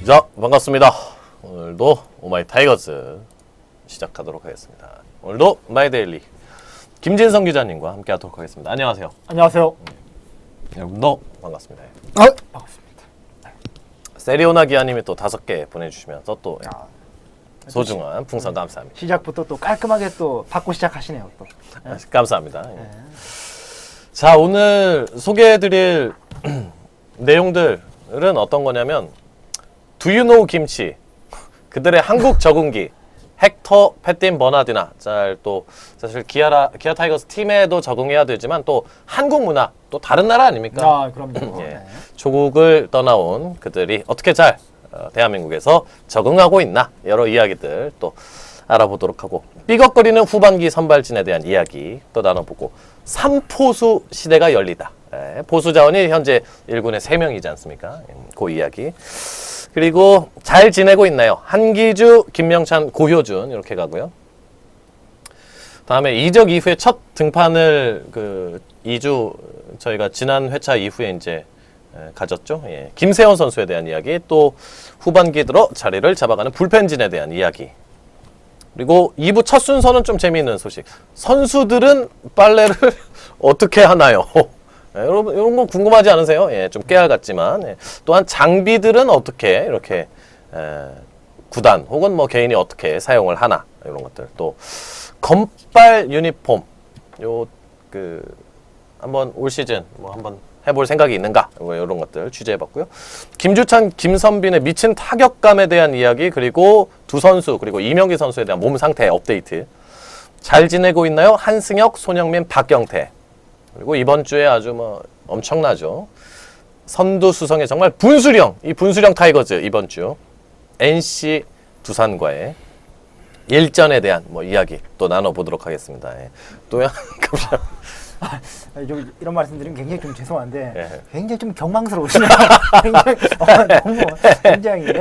자, 반갑습니다. 오늘도 오마이 타이거즈 시작하도록 하겠습니다. 오늘도 마이데일리 김진성 기자님과 함께 하도록 하겠습니다. 안녕하세요. 안녕하세요. 여러분도 반갑습니다. 반갑습니다. 세리오나 기아님이 또 5개 보내주시면서 또 소중한 풍선 감사합니다. 시작부터 또 깔끔하게 또 받고 시작하시네요. 또. 감사합니다. 자, 오늘 소개해드릴 내용들은 어떤 거냐면 Do you know 김치? 그들의 한국 적응기 헥터 패틴 버나디나. 자, 또 사실 기아 타이거스 팀에도 적응해야 되지만 또 한국 문화 또 다른 나라 아닙니까? 아, 그럼요. 예. 조국을 떠나온 그들이 어떻게 잘 대한민국에서 적응하고 있나 여러 이야기들 또 알아보도록 하고, 삐걱거리는 후반기 선발진에 대한 이야기 또 나눠보고, 3포수 시대가 열리다. 보수 자원이 현재 1군에 3명이지 않습니까? 그 이야기. 그리고 잘 지내고 있나요? 한기주, 김명찬, 고효준 이렇게 가고요. 다음에 이적 이후에 첫 등판을 2주 저희가 지난 회차 이후에 이제 가졌죠. 예. 김세현 선수에 대한 이야기, 또 후반기 들어 자리를 잡아가는 불펜진에 대한 이야기. 그리고 2부 첫 순서는 좀 재미있는 소식. 선수들은 빨래를 어떻게 하나요? 예, 여러분 이런 거 궁금하지 않으세요? 예, 좀 깨알 같지만. 예. 또한 장비들은 어떻게 이렇게 구단 혹은 뭐 개인이 어떻게 사용을 하나, 이런 것들. 또 검빨 유니폼 한번 올 시즌 뭐 한번 해볼 생각이 있는가, 이런 것들 취재해봤고요. 김주찬, 김선빈의 미친 타격감에 대한 이야기, 그리고 두 선수, 그리고 이명기 선수에 대한 몸 상태 업데이트. 잘 지내고 있나요? 한승혁, 손흥민, 박경태. 그리고 이번 주에 아주 뭐 엄청나죠. 선두 수성의 정말 분수령, 이 분수령 타이거즈 이번 주 NC 두산과의 일전에 대한 뭐 이야기 또 나눠보도록 하겠습니다. 예. 또요. 이런 말씀드리면 굉장히 좀 죄송한데 예. 굉장히 좀 경망스러우시네요. 굉장히 너무 굉장히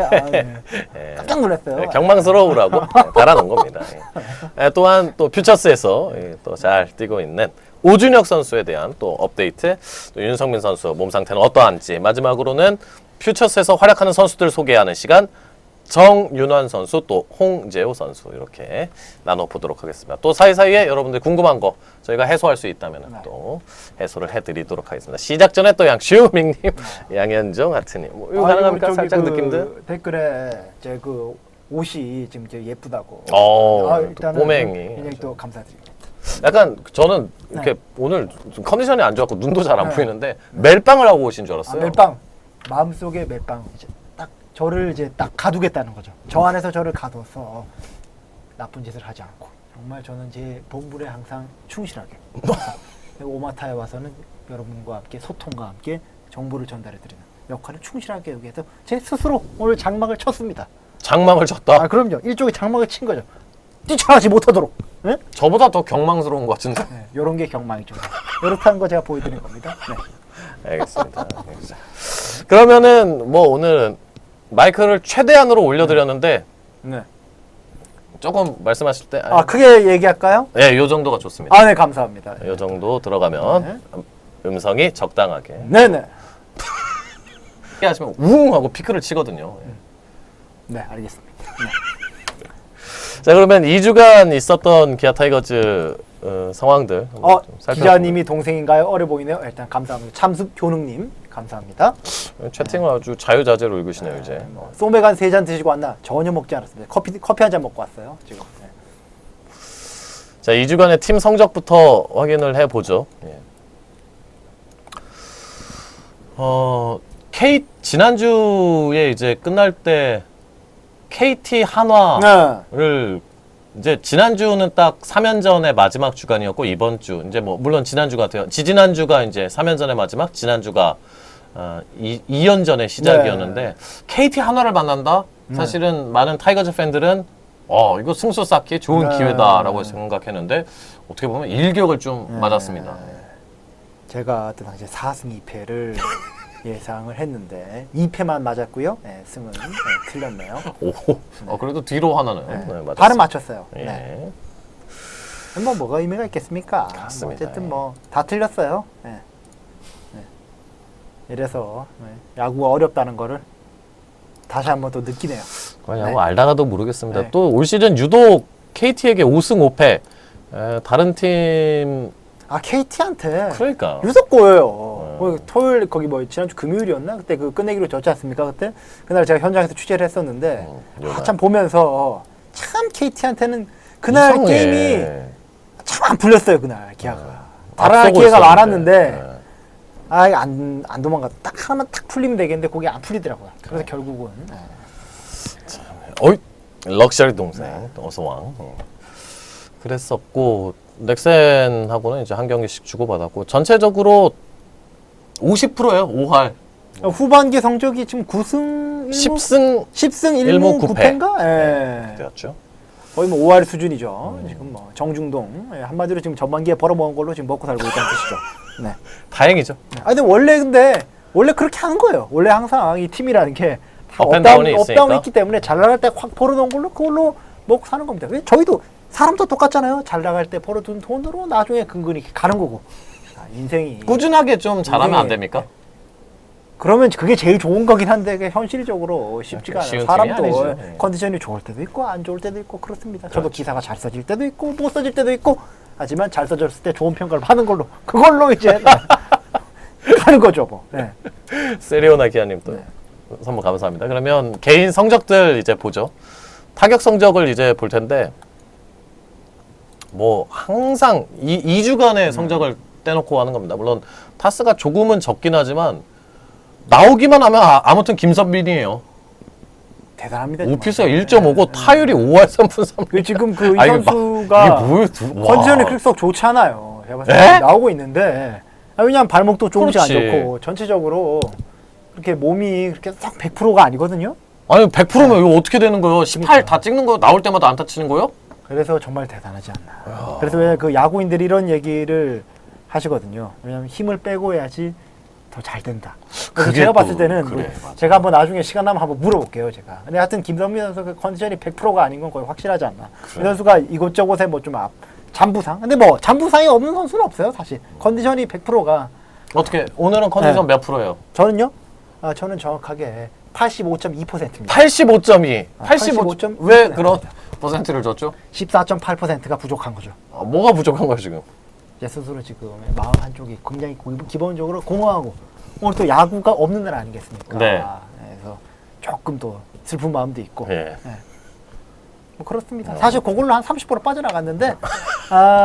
깜짝 놀랐어요. 예, 경망스러우라고 달아놓은 겁니다. 예. 또한 또 퓨처스에서 또 잘 뛰고 있는 오준혁 선수에 대한 또 업데이트, 또 윤성민 선수 몸 상태는 어떠한지, 마지막으로는 퓨처스에서 활약하는 선수들 소개하는 시간, 정윤환 선수, 또 홍재호 선수 이렇게 나눠보도록 하겠습니다. 또 사이사이에 여러분들 궁금한 거 저희가 해소할 수 있다면 또 해소를 해드리도록 하겠습니다. 시작 전에 또 양슈밍님, 양현종 하트님, 뭐 이거 가능합니까? 살짝 느낌들? 댓글에 제 옷이 지금 되게 예쁘다고. 일단은 꼬맹이. 굉장히 또 감사드립니다. 약간 저는 이렇게 오늘 좀 컨디션이 안 좋았고 눈도 잘 안 보이는데 멜빵을 하고 오신 줄 알았어요. 멜빵. 마음속에 멜빵. 이제 딱 저를 이제 딱 가두겠다는 거죠. 저 안에서 저를 가둬서 나쁜 짓을 하지 않고, 정말 저는 제 본분에 항상 충실하게 오마타에 와서는 여러분과 함께 소통과 함께 정보를 전달해 드리는 역할을 충실하게 하기 위해서 제 스스로 오늘 장막을 쳤습니다. 장막을 쳤다? 그럼요. 일종의 장막을 친 거죠. 뛰쳐나지 못하도록. 네? 저보다 더 경망스러운 것 같은데? 네, 요런 게 경망이죠. 요렇다는 거 제가 보여드리는 겁니다. 네. 알겠습니다. 그러면은 뭐 오늘 마이크를 최대한으로 올려드렸는데 네. 조금 말씀하실 때 크게 얘기할까요? 네, 요 정도가 좋습니다. 네, 감사합니다. 요 정도 들어가면 음성이 적당하게. 네네. 하시면 우웅 하고 피크를 치거든요. 네, 알겠습니다. 자, 그러면 2주간 있었던 기아 타이거즈 상황들 좀 살펴볼까요? 기자님이 동생인가요? 어려 보이네요. 일단 감사합니다. 참숙 효능님 감사합니다. 채팅을 아주 자유자재로 읽으시네요. 이제 소맥 한 3잔 드시고 왔나? 전혀 먹지 않았습니다. 커피 한 잔 먹고 왔어요. 지금. 네. 자, 2주간의 팀 성적부터 확인을 해보죠. 예. 지난주에 이제 끝날 때 KT 한화를 이제 지난주는 딱 3연전의 마지막 주간이었고, 이번 주 이제 뭐 물론 지난주 같아요. 지난주가 이제 3연전의 마지막, 지난주가 2연전의 시작이었는데 KT 한화를 만난다? 사실은 많은 타이거즈 팬들은 이거 승수 쌓기 좋은 기회다라고 생각했는데 어떻게 보면 일격을 좀 맞았습니다. 제가 그 당시에 4승 2패를 예상을 했는데 2패만 맞았고요. 네, 승은 틀렸네요. 그래도 뒤로 하나는 맞았어요. 발은 맞췄어요. 예. 네. 뭐가 의미가 있겠습니까? 맞습니다. 어쨌든 다 틀렸어요. 네. 네. 이래서 야구가 어렵다는 거를 다시 한번 또 느끼네요. 그냥 네. 알다가도 모르겠습니다. 네. 또 올 시즌 유독 KT에게 5승 5패. 다른 팀 아 KT한테 그러니까 유독 꼬여요. 토요일 거기 뭐 지난주 금요일이었나? 그때 그 끝내기로 졌지 않습니까? 그때 그날 제가 현장에서 취재를 했었는데 참 보면서 참 KT한테는 그날 이상해. 게임이 참 안 풀렸어요. 그날 기아가 달아날 앞서고 기회가 있었는데. 많았는데 안 도망가. 딱 하나만 딱 풀리면 되겠는데 그게 안 풀리더라고요. 그래서 결국은 어이 럭셔리 동생 어서왕. 그랬었고 넥센하고는 이제 한 경기씩 주고받았고 전체적으로 50%예요. 5할. 후반기 성적이 지금 9승 10승 1무 9패. 9패인가? 예. 되었죠. 거의 뭐 5할 수준이죠. 지금 뭐 정중동 한마디로 지금 전반기에 벌어먹은 걸로 지금 먹고 살고 있다는 뜻이죠. 네. 다행이죠. 근데 원래 그렇게 하는 거예요. 원래 항상 이 팀이라는 게 업앤다운이 업다운이 있으니까. 있기 때문에 잘 나갈 때 확 벌어놓은 걸로 그걸로 먹고 사는 겁니다. 저희도 사람도 똑같잖아요. 잘 나갈 때 벌어둔 돈으로 나중에 근근히 가는 거고. 인생이 꾸준하게 좀 잘하면 안 인생이- 됩니까? 그러면 그게 제일 좋은 거긴 한데 그게 현실적으로 쉽지가 않아요. 쉬운 사람도 팀이 아니죠. 예. 컨디션이 좋을 때도 있고 안 좋을 때도 있고 그렇습니다. 저도 기사가 잘 써질 때도 있고 못 써질 때도 있고 하지만 잘 써졌을 때 좋은 평가를 받는 걸로 그걸로 이제 가는 거죠 뭐. 네. 세리오나 기아님 또 선물 감사합니다. 그러면 개인 성적들 이제 보죠. 타격 성적을 이제 볼 텐데 뭐 항상 2주간의 성적을 떼놓고 하는 겁니다. 물론 타스가 조금은 적긴 하지만 나오기만 하면 아무튼 김선빈이에요. 대단합니다. 오피스가 1.5고 타율이 5할 3분 3厘. 그 지금 그 이 아, 이거 선수가 이게 뭐예요? 컨디션이 그렇게 썩 좋지 않아요. 제가 봤을 에? 때 나오고 있는데 왜냐하면 발목도 조금씩 안 그렇지. 좋고 전체적으로 그렇게 몸이 그렇게 썩 100%가 아니거든요. 아니 100%면 이거 어떻게 되는 거예요? 18 다 찍는 거 나올 때마다 안타 치는 거요? 그래서 정말 대단하지 않나. 그래서 왜 그 야구인들이 이런 얘기를 하시거든요. 왜냐하면 힘을 빼고 해야지 더 잘 된다. 그래서 그게 제가 또 봤을 때는 그래, 맞아. 제가 한번 나중에 시간 나면 한번 물어볼게요. 제가. 근데 하여튼 김선민 선수 그 컨디션이 100%가 아닌 건 거의 확실하지 않나. 이 선수가 이곳저곳에 뭐 좀 잠부상. 근데 뭐 잠부상이 없는 선수는 없어요. 사실 컨디션이 100%가 어떻게 오늘은 컨디션 몇 프로예요? 저는요. 저는 정확하게 85.2%입니다. 85.2. 85.2%. 왜 그런 퍼센트를 줬죠? 14.8%가 부족한 거죠. 뭐가 부족한 거예요 지금? 제 스스로 지금 마음 한쪽이 굉장히 기본적으로 공허하고 오늘 또 야구가 없는 날 아니겠습니까? 네. 그래서 조금 또 슬픈 마음도 있고 예. 뭐 그렇습니다. 사실 그걸로 한 30% 빠져나갔는데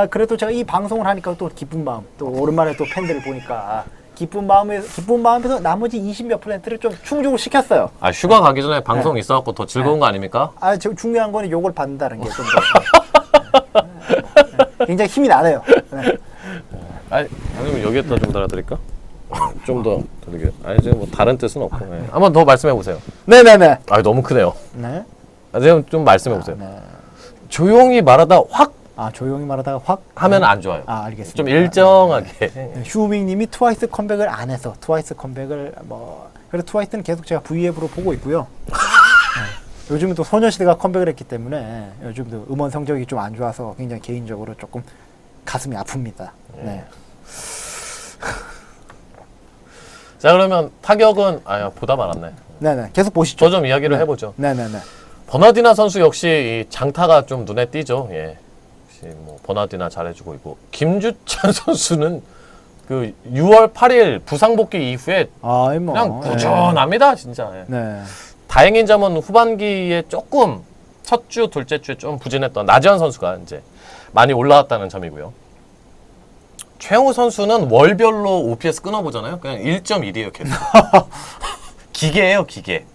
그래도 제가 이 방송을 하니까 또 기쁜 마음 또 오랜만에 또 팬들을 보니까 기쁜 마음에서 나머지 20몇 %를 좀 충족을 시켰어요. 아 휴가 가기 전에 방송 있어갖고 더 즐거운 거 아닙니까? 저 중요한 거는 욕을 받는다는 게 좀 더 굉장히 힘이 나네요. 네. 아니면 여기에다 좀 달아드릴까? 좀 더 드리게. 아니 지금 뭐 다른 뜻은 없고. 네. 한번 더 말씀해 보세요. 네네네. 아 너무 크네요. 네. 지금 좀 말씀해 보세요. 네. 조용히 말하다 확 조용히 말하다가 확 하면 안 좋아요. 알겠습니다. 좀 일정하게. 슈밍님이 트와이스 컴백을 안 해서 트와이스 컴백을 그래서 트와이스는 계속 제가 V앱으로 보고 있고요. 요즘은 또 소녀시대가 컴백을 했기 때문에 요즘도 음원 성적이 좀 안 좋아서 굉장히 개인적으로 조금 가슴이 아픕니다. 네. 자 그러면 타격은 보다 말았네. 네네. 계속 보시죠. 저 좀 이야기를 해보죠. 네네네. 버나디나 선수 역시 이 장타가 좀 눈에 띄죠. 예. 역시 뭐 버나디나 잘해주고 있고 김주찬 선수는 그 6월 8일 부상 복귀 이후에 그냥 꾸준합니다, 진짜. 예. 네. 다행인 점은 후반기에 조금 첫 주, 둘째 주에 좀 부진했던 나지환 선수가 이제 많이 올라왔다는 점이고요. 최영우 선수는 월별로 OPS 끊어보잖아요. 그냥 1.1이에요, 계속. 기계예요, 기계.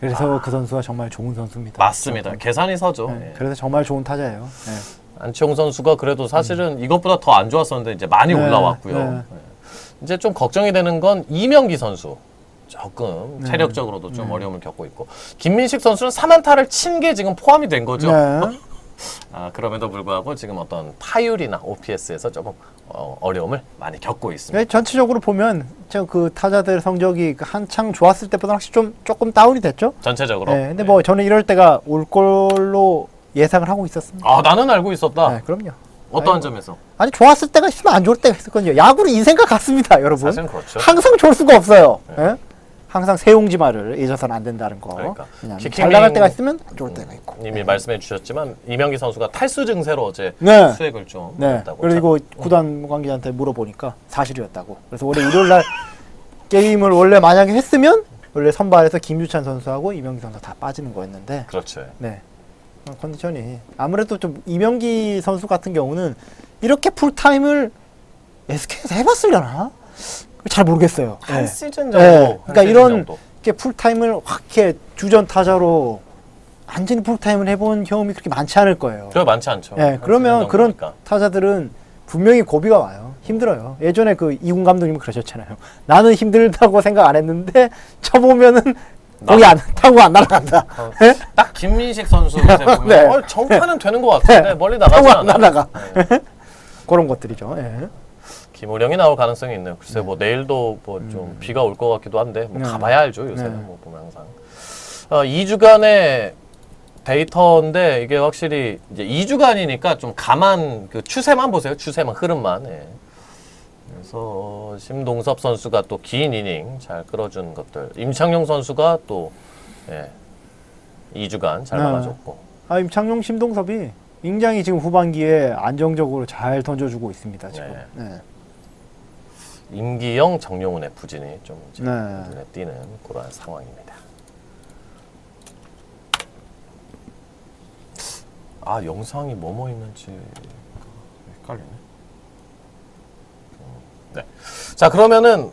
그래서 그 선수가 정말 좋은 선수입니다. 맞습니다. 계산이 서죠. 네. 예. 그래서 정말 좋은 타자예요. 네. 안치홍 선수가 그래도 사실은 이것보다 더 안 좋았었는데 이제 많이 네, 올라왔고요. 네. 예. 이제 좀 걱정이 되는 건 이명기 선수. 조금 네. 체력적으로도 좀 어려움을 겪고 있고 김민식 선수는 3안타를 친 게 지금 포함이 된 거죠. 네. 그럼에도 불구하고 지금 어떤 타율이나 OPS에서 조금 어려움을 많이 겪고 있습니다. 네, 전체적으로 보면 그 타자들 성적이 한창 좋았을 때보다 확실히 조금 다운이 됐죠. 전체적으로. 네, 근데 뭐 저는 이럴 때가 올 걸로 예상을 하고 있었습니다. 나는 알고 있었다. 네, 그럼요. 어떠한 점에서? 아니 좋았을 때가 있으면 안 좋을 때가 있었거든요. 야구는 인생과 같습니다, 여러분. 사실은 그렇죠. 항상 좋을 수가 없어요. 예? 항상 새용지마를 잊어서는 안 된다는 거. 그러니까. 왜냐하면 키킹 잘 나갈 때가 있으면 안 좋을 때가 있고. 님이 말씀해 주셨지만 이명기 선수가 탈수 증세로 어제 네. 수액을 좀 네. 했다고. 그리고 구단 관계자한테 물어보니까 사실이었다고. 그래서 원래 일요일 날 게임을 원래 만약에 했으면 원래 선발에서 김유찬 선수하고 이명기 선수 다 빠지는 거였는데. 그렇죠. 네. 컨디션이 아무래도 좀 이명기 선수 같은 경우는 이렇게 풀타임을 SK에서 해봤으려나? 잘 모르겠어요. 한 네. 시즌 정도. 네. 한 그러니까 시즌 이런 정도. 이렇게 풀타임을 확 이렇게 주전 타자로 완전히 풀타임을 해본 경험이 그렇게 많지 않을 거예요. 그거 많지 않죠. 네, 한 그러면 시즌 그런 정도니까. 타자들은 분명히 고비가 와요. 힘들어요. 예전에 그 이군 감독님은 그러셨잖아요. 나는 힘들다고 생각 안 했는데 쳐보면은 거기 안 타고 안 날아간다. 네? 딱 김민식 선수 요새 보면 네. 정타는 되는 것 같은데 네. 멀리 나가지 타고 안 않아요. 날아가. 네. 그런 것들이죠. 예. 김우령이 나올 가능성이 있네요. 글쎄 뭐 내일도 뭐 좀 비가 올 것 같기도 한데 뭐 네. 가봐야 알죠. 요새는 네. 뭐 보면 항상 2주간의 데이터인데 이게 확실히 이제 2주간이니까 좀 가만 그 추세만 보세요. 추세만 흐름만. 예. 그래서 심동섭 선수가 또 긴 이닝 잘 끌어준 것들. 임창용 선수가 또 2주간 잘 네. 막아줬고. 임창용, 심동섭이 굉장히 지금 후반기에 안정적으로 잘 던져주고 있습니다. 지금. 네. 네. 임기영, 정용훈의 부진이 좀 이제 네. 눈에 띄는 그런 상황입니다. 영상이 뭐뭐 있는지 헷갈리네. 네. 자 그러면은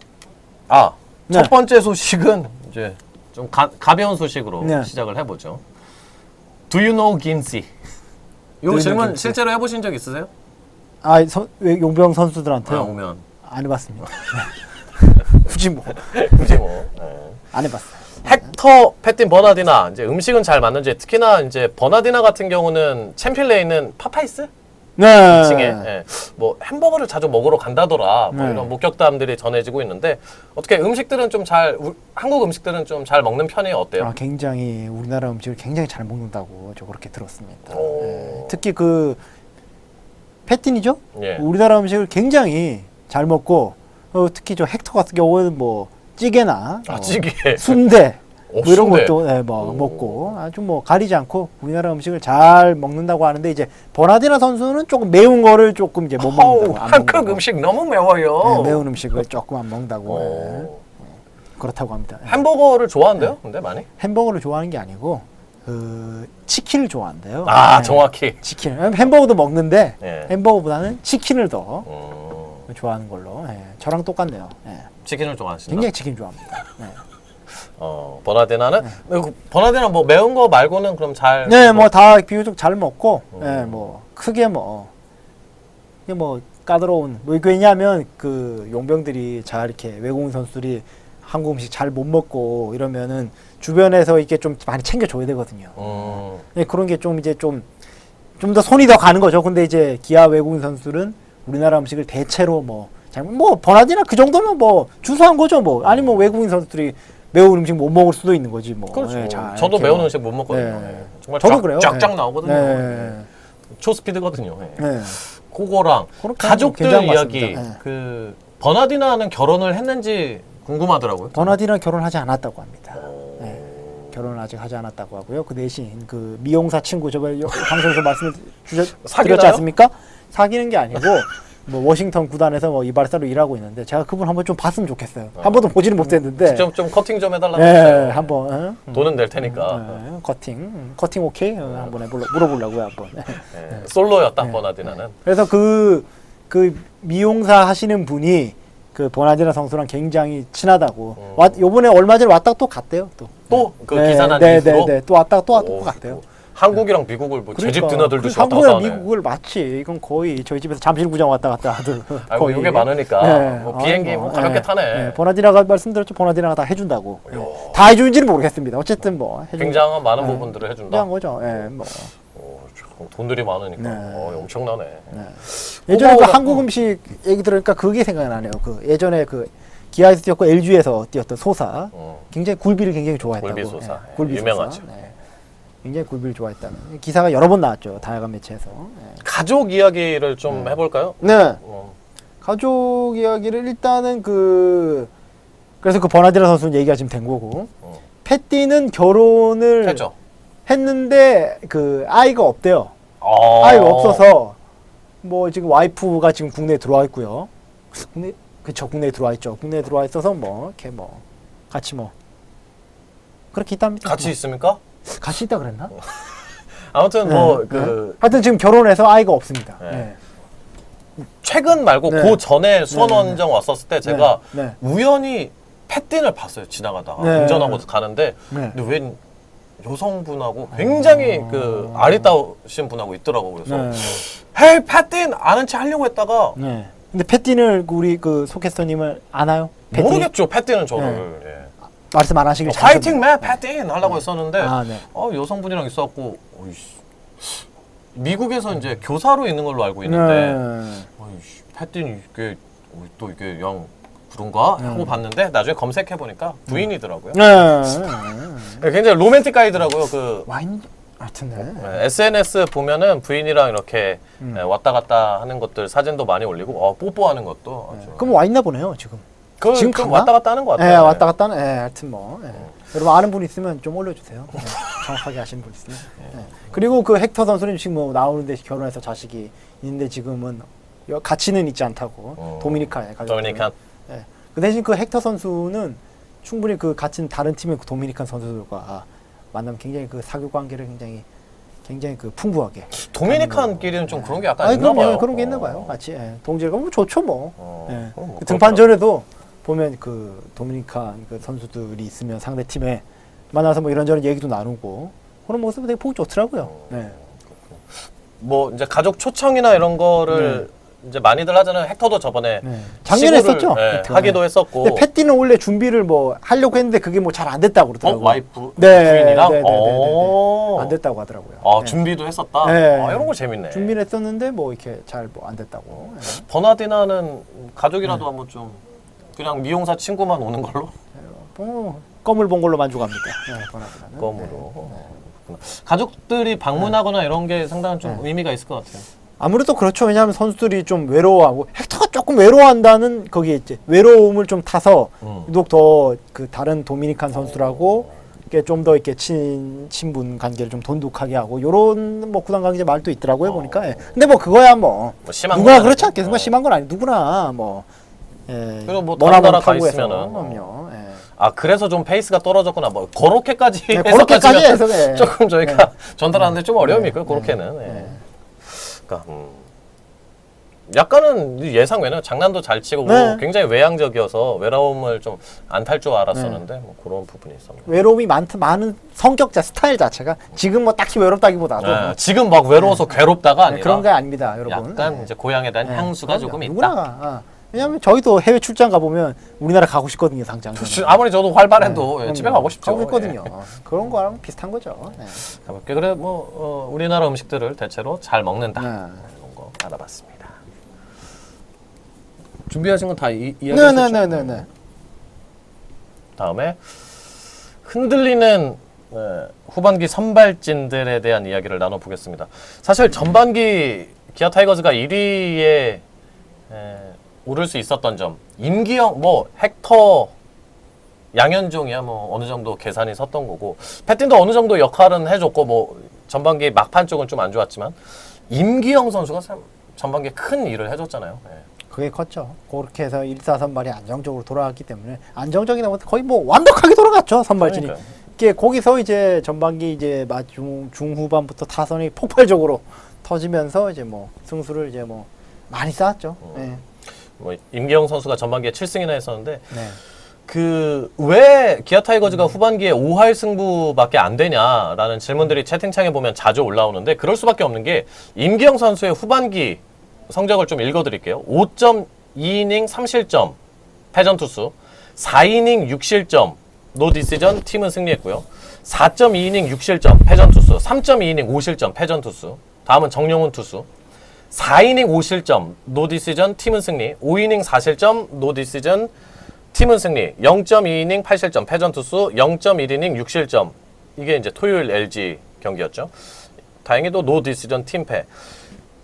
네. 첫 번째 소식은 이제 좀 가벼운 소식으로 네. 시작을 해보죠. Do you know Ginzy? 요 질문 Ginzy. 실제로 해보신 적 있으세요? 왜 용병 선수들한테요? 오면 안 해봤습니다. 굳이 뭐. 굳이 뭐. 안 해봤어요. 헥터 패틴 버나디나 이제 음식은 잘 맞는지 특히나 이제 버나디나 같은 경우는 챔필레에 있는 파파이스 네. 2층에 뭐 햄버거를 자주 먹으러 간다더라 뭐 네. 이런 목격담들이 전해지고 있는데 어떻게 음식들은 좀 잘 한국 음식들은 좀 잘 먹는 편이에요 어때요? 굉장히 우리나라 음식을 굉장히 잘 먹는다고 저 그렇게 들었습니다. 오. 네. 특히 그 패틴이죠? 예. 우리나라 음식을 굉장히 잘 먹고 특히 저 헥터 같은 경우는 뭐 찌개나 찌개 순대 뭐 이런 순대. 것도 오. 먹고 아주 뭐 가리지 않고 우리나라 음식을 잘 먹는다고 하는데 이제 버나디나 선수는 조금 매운 거를 조금 이제 못 먹는다고 안 한국 먹는다고. 음식 너무 매워요. 네, 매운 음식을 조금 안 먹는다고 오. 그렇다고 합니다. 햄버거를 좋아한대요? 근데 많이? 햄버거를 좋아하는 게 아니고 치킨을 좋아한대요. 네. 정확히. 치킨. 햄버거도 먹는데 예. 햄버거보다는 치킨을 더 좋아하는 걸로. 저랑 똑같네요. 치킨을 좋아하신다. 굉장히 치킨 좋아합니다. 버나디나는 버나디나 뭐 매운 거 말고는 그럼 잘. 네, 뭐 다 비교적 잘 먹고, 뭐 크게 이게 뭐 까다로운. 왜냐하면 그 용병들이 잘 이렇게 외국인 선수들이 한국 음식 잘 못 먹고 이러면은 주변에서 이렇게 좀 많이 챙겨줘야 되거든요. 그런 게 좀 이제 좀 더 손이 더 가는 거죠. 근데 이제 기아 외국인 선수들은 우리나라 음식을 대체로 버나디나 그 정도면 뭐 주소한 거죠. 뭐 아니면 외국인 선수들이 매운 음식 못 먹을 수도 있는 거지 뭐. 그렇죠. 잘 저도 이렇게 매운 뭐. 음식 못 먹거든요. 네. 정말 저도 그래요. 쫙쫙 나오거든요. 네. 초스피드거든요. 네. 그거랑 그렇게 가족들 하면 괜찮은 것 이야기. 같습니다. 그 버나디나는 결혼을 했는지 궁금하더라고요. 버나디나 결혼하지 않았다고 합니다. 결혼을 아직 하지 않았다고 하고요. 그 대신 그 미용사 친구 저번에 방송에서 말씀을 드렸지 않습니까? 사귀는 게 아니고 뭐 워싱턴 구단에서 뭐 이발사로 일하고 있는데 제가 그분 한번 좀 봤으면 좋겠어요. 한 번도 보지는 못했는데. 직접 좀 커팅 좀 해달라고 네, 했어요. 한번. 돈은 낼 테니까. 커팅 오케이? 한번 물어보려고요, 한번. 솔로였다 버나디나는. 그래서 그 미용사 하시는 분이 그 버나디나 선수랑 굉장히 친하다고. 요번에 얼마 전에 왔다가 또 갔대요, 또. 또 그 기사 난 이후로? 네. 또 왔다가 또 갔대요. 한국이랑 미국을 뭐 제집 드나들도 왔다 갔다 한국이랑 하네. 미국을 맞지. 이건 거의 저희 집에서 잠실구장 왔다 갔다 하던. 아이고 이게 많으니까 뭐 비행기 뭐 가볍게 타네. 버나디나가 말씀드렸죠. 버나디나가 다 해준다고. 다 해주는지는 모르겠습니다. 어쨌든 뭐 해준. 굉장한 많은 부분들을 해준다. 굉장한 거죠. 뭐. 돈들이 많으니까 엄청나네. 예전에 그 한국 음식 얘기 들으니까 그게 생각나네요. 그 예전에 그 기아에서 뛰었고 LG에서 뛰었던 소사. 굉장히 굴비를 굉장히 좋아했다고. 굴비 소사. 굴비 유명하죠. 소사. 굉장히 굴비를 좋아했다는 기사가 여러 번 나왔죠. 다양한 매체에서. 가족 이야기를 좀 해볼까요? 네. 가족 이야기를 일단은 그 그래서 그 버나디나 선수는 얘기가 지금 된 거고. 패티는 결혼을 했죠. 했는데 그 아이가 없대요. 어. 아이가 없어서 뭐 지금 와이프가 지금 국내에 들어와 있고요. 국내에 들어와 있죠. 국내에 들어와 있어서 뭐 이렇게 뭐 같이 뭐 그렇게 있답니다. 같이 뭐. 있습니까? 같이 있다 그랬나? 아무튼 네, 뭐 네. 그 하여튼 지금 결혼해서 아이가 없습니다. 네. 네. 최근 말고 네. 그 전에 수원 네, 네, 네. 원정 왔었을 때 제가 네. 우연히 펫딘을 봤어요. 지나가다가 네. 운전하고 가는데 네. 근데 웬 여성분하고 굉장히 그 아리따우신 분하고 있더라고. 그래서 네. 헤이 펫딘 아는 체 하려고 했다가 네. 근데 패틴을 우리 그 소캐스터님을 아나요? 패틴이? 모르겠죠. 펫딘은 저를 예. 말씀 안 하시길 파이팅 맨 펫딘 하려고 했었는데 아, 네. 여성분이랑 있었고 미국에서 이제 교사로 있는 걸로 알고 있는데 어이씨, 펫딘 이게 또 이게 영 그런가 하고 봤는데 나중에 검색해 보니까 부인이더라고요. 굉장히 로맨틱 가이드라고요. 그 와인 하여튼 네. SNS 보면은 부인이랑 이렇게 왔다 갔다 하는 것들 사진도 많이 올리고 뽀뽀하는 것도 아주 그럼 와 있나 보네요 지금. 지금 갔나? 왔다 갔다 하는 것 네, 같아요. 왔다 갔다 하는. 하여튼 뭐. 여러분 아는 분 있으면 좀 올려주세요. 정확하게 아시는 분 있으면. 그리고 그 헥터 선수는 지금 뭐 나오는데 결혼해서 자식이 있는데 지금은 같이는 있지 않다고 도미니카에 가죠. 도미니칸. 그 대신 그 헥터 선수는 충분히 그 같은 다른 팀의 그 도미니칸 선수들과 만나면 굉장히 그 사교 관계를 굉장히 그 풍부하게. 도미니칸끼리는 좀 그런 게 약간 아니 있나 그럼요. 봐요. 그런 게 있나 봐요. 같이 동지가 뭐 좋죠 뭐. 그럼 뭐 그 등판 전에도 보면 그 도미니칸 그 선수들이 있으면 상대 팀에 만나서 뭐 이런저런 얘기도 나누고 그런 모습이 되게 보기 좋더라고요. 네. 뭐 이제 가족 초청이나 이런 거를 이제 많이들 하잖아요. 헥터도 저번에 작년에 시구를, 했었죠. 예, 헥터. 하기도 했었고. 근데 패티는 원래 준비를 뭐 하려고 했는데 그게 뭐 잘 안 됐다고 그러더라고요. 와이프 네, 부인이랑 네, 네, 네, 네. 안 됐다고 하더라고요. 네. 준비도 했었다. 네. 이런 거 재밌네. 준비를 했었는데 뭐 이렇게 잘 뭐 안 됐다고. 네. 버나디나는 가족이라도 한번 좀 그냥 미용사 친구만 오는 걸로. 껌을 본 걸로 만족합니다. 네, 버나디나는. 껌으로. 가족들이 방문하거나 이런 게 상당한 좀 의미가 있을 것 같아요. 아무래도 그렇죠. 왜냐하면 선수들이 좀 외로워하고 헥터가 조금 외로워한다는 거기에 있지. 외로움을 좀 타서 유독 더 그 다른 도미니칸 선수라고 좀 더 이렇게 친분 관계를 좀 돈독하게 하고 요런 뭐 구단 관계 말도 있더라고요 보니까. 예. 근데 뭐 그거야 뭐 심한 누구나 건 그렇지 아니고. 않겠습니까? 심한 건 아니 누구나 뭐. 그리고 뭐 다른 나라 가 있으면은 그럼요. 예. 그래서 좀 페이스가 떨어졌구나. 뭐 그렇게까지 네, 그렇게까지 해서 네. 조금 저희가 전달하는데 좀 어려움이 있고요. 그렇게는. 예. 그러니까 약간은 예상 외는 장난도 잘 치고 굉장히 외향적이어서 외로움을 좀 안 탈 줄 알았었는데 뭐 그런 부분이 있었네요. 외로움이 많은 성격자 스타일 자체가 지금 뭐 딱히 외롭다기보다도 지금 막 외로워서 괴롭다가 아니라 그런 게 아닙니다, 여러분. 약간 이제 고향에 대한 향수가 조금 있다. 누구나. 왜냐하면 저희도 해외 출장 가보면 우리나라 가고 싶거든요, 당장. 아무리 저도 활발해도 집에 가고 싶죠. 가고 있거든요. 그런 거랑 비슷한 거죠. 네. 가볼게. 그래 뭐 우리나라 음식들을 대체로 잘 먹는다. 이런 거 알아봤습니다. 준비하신 건 다 이야기하셨죠? 네네네네. 다음에 흔들리는 후반기 선발진들에 대한 이야기를 나눠보겠습니다. 사실 전반기 기아 타이거즈가 1위에 오를 수 있었던 점, 임기영, 뭐 헥터, 양현종이야 뭐 어느 정도 계산이 섰던 거고, 패틴도 어느 정도 역할은 해줬고, 뭐 전반기 막판 쪽은 좀 안 좋았지만 임기영 선수가 참 전반기에 큰 일을 해줬잖아요. 그게 컸죠. 그렇게 해서 1사 선발이 안정적으로 돌아갔기 때문에 안정적이다 보니 거의 뭐 완벽하게 돌아갔죠, 선발진이. 이게 거기서 이제 전반기 이제 중후반부터 타선이 폭발적으로 터지면서 이제 뭐 승수를 이제 뭐 많이 쌓았죠. 네. 뭐 임기영 선수가 전반기에 7승이나 했었는데 그 왜 기아 타이거즈가 후반기에 5할 승부밖에 안 되냐라는 질문들이 채팅창에 보면 자주 올라오는데 그럴 수밖에 없는 게 임기영 선수의 후반기 성적을 좀 읽어드릴게요. 5.2이닝 3실점 패전 투수, 4이닝 6실점 노 디시전 팀은 승리했고요. 4.2이닝 6실점 패전 투수, 3.2이닝 5실점 패전 투수. 다음은 정용훈 투수. 4이닝 5실점 노 디시전 팀은 승리. 5이닝 4실점 노 디시전 팀은 승리. 0.2이닝 8실점 패전 투수, 0.1이닝 6실점. 이게 이제 토요일 LG 경기였죠. 다행히도 노 디시전 팀패.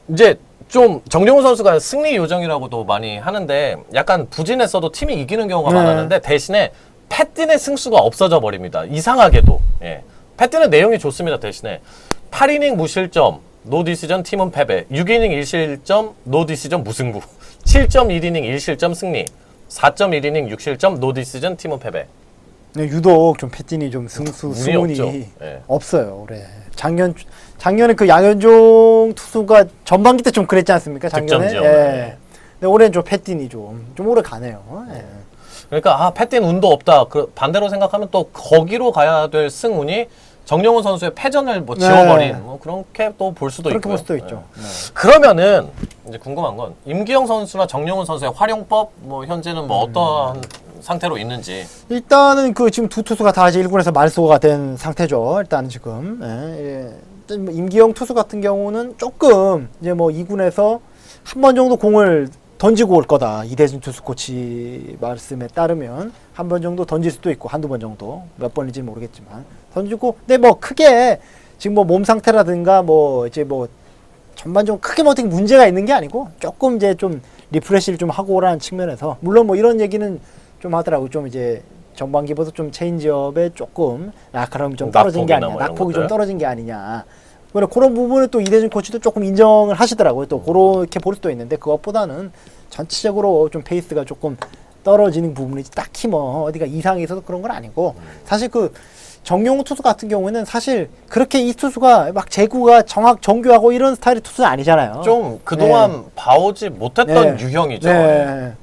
이제 좀 정용훈 선수가 승리 요정이라고도 많이 하는데 약간 부진했어도 팀이 이기는 경우가 네. 많았는데 대신에 패틴의 승수가 없어져 버립니다. 이상하게도. 예. 패틴은 내용이 좋습니다. 대신에 8이닝 무실점, 노디시전 팀은 패배, 6이닝 1실점, 노디시전 무승부, 7.1이닝 1실점 승리, 4.1이닝 6실점, 노디시전 팀은 패배. 네, 유독 좀 패진이 좀 승수 운이 수문이 없죠. 예. 없어요 올해. 작년에 그 양현종 투수가 전반기 때 좀 그랬지 않습니까? 작년에. 득점죠. 예. 네. 근데 올해는 좀 패진이 좀 오래 가네요. 예. 그러니까 패틴 운도 없다. 그 반대로 생각하면 또 거기로 가야 될 승운이 정용훈 선수의 패전을 뭐 지워버린 네. 뭐 그렇게 또 볼 수도 그렇게 있고요. 볼 수도 있죠. 예. 네. 그러면은 이제 궁금한 건 임기영 선수나 정용훈 선수의 활용법 뭐 현재는 뭐 어떠한 상태로 있는지. 일단은 그 지금 두 투수가 다 이제 1군에서 말소가 된 상태죠. 일단 지금 예. 일단 뭐 임기영 투수 같은 경우는 조금 이제 뭐 2군에서 한 번 정도 공을 던지고 올 거다. 이대준 투수 코치 말씀에 따르면 한 번 정도 던질 수도 있고 한두 번 정도 몇 번인지 모르겠지만 던지고 근데 뭐 크게 지금 뭐 몸 상태라든가 뭐 이제 뭐 전반적으로 크게 뭐 어떻게 문제가 있는 게 아니고 조금 이제 좀 리프레시를 좀 하고 오라는 측면에서 물론 뭐 이런 얘기는 좀 하더라고. 좀 이제 전반기보다 좀 체인지업에 조금 날카로움이 좀 떨어진 게 낙폭이나 아니냐, 뭐 이런 낙폭이 좀 것들. 떨어진 게 아니냐. 그런 부분을 또 이대준 코치도 조금 인정을 하시더라고요. 또 그렇게 볼 수도 있는데 그것보다는 전체적으로 좀 페이스가 조금 떨어지는 부분이 딱히 뭐 어디가 이상이 있어서 그런 건 아니고 사실 그 정용훈 투수 같은 경우에는 사실 그렇게 이 투수가 막 제구가 정교하고 이런 스타일의 투수는 아니잖아요. 좀 그동안 봐오지 못했던 네. 유형이죠. 네.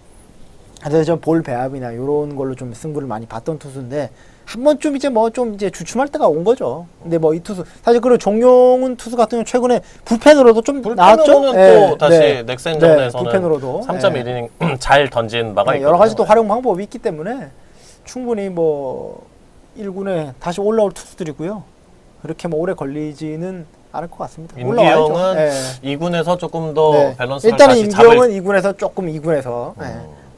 그래서 좀 볼 배합이나 이런 걸로 좀 승부를 많이 봤던 투수인데 한 번쯤 이제 뭐 좀 이제 주춤할 때가 온 거죠. 근데 뭐 이 투수 사실 그리고 정용훈 투수 같은 경우 최근에 불펜으로도 좀 나왔죠. 불펜으로는 또 다시 네. 넥센전에서는 불펜으로도 3.1이닝 잘 던진 바가 네, 있거든요. 여러 가지 또 활용 방법이 있기 때문에 충분히 뭐 1군에 다시 올라올 투수들이고요. 그렇게 뭐 오래 걸리지는 않을 것 같습니다. 올라와야죠. 임기영은 네. 2군에서 조금 더 네. 밸런스를 일단은 다시 임기영은 잡을 2군에서 조금 2군에서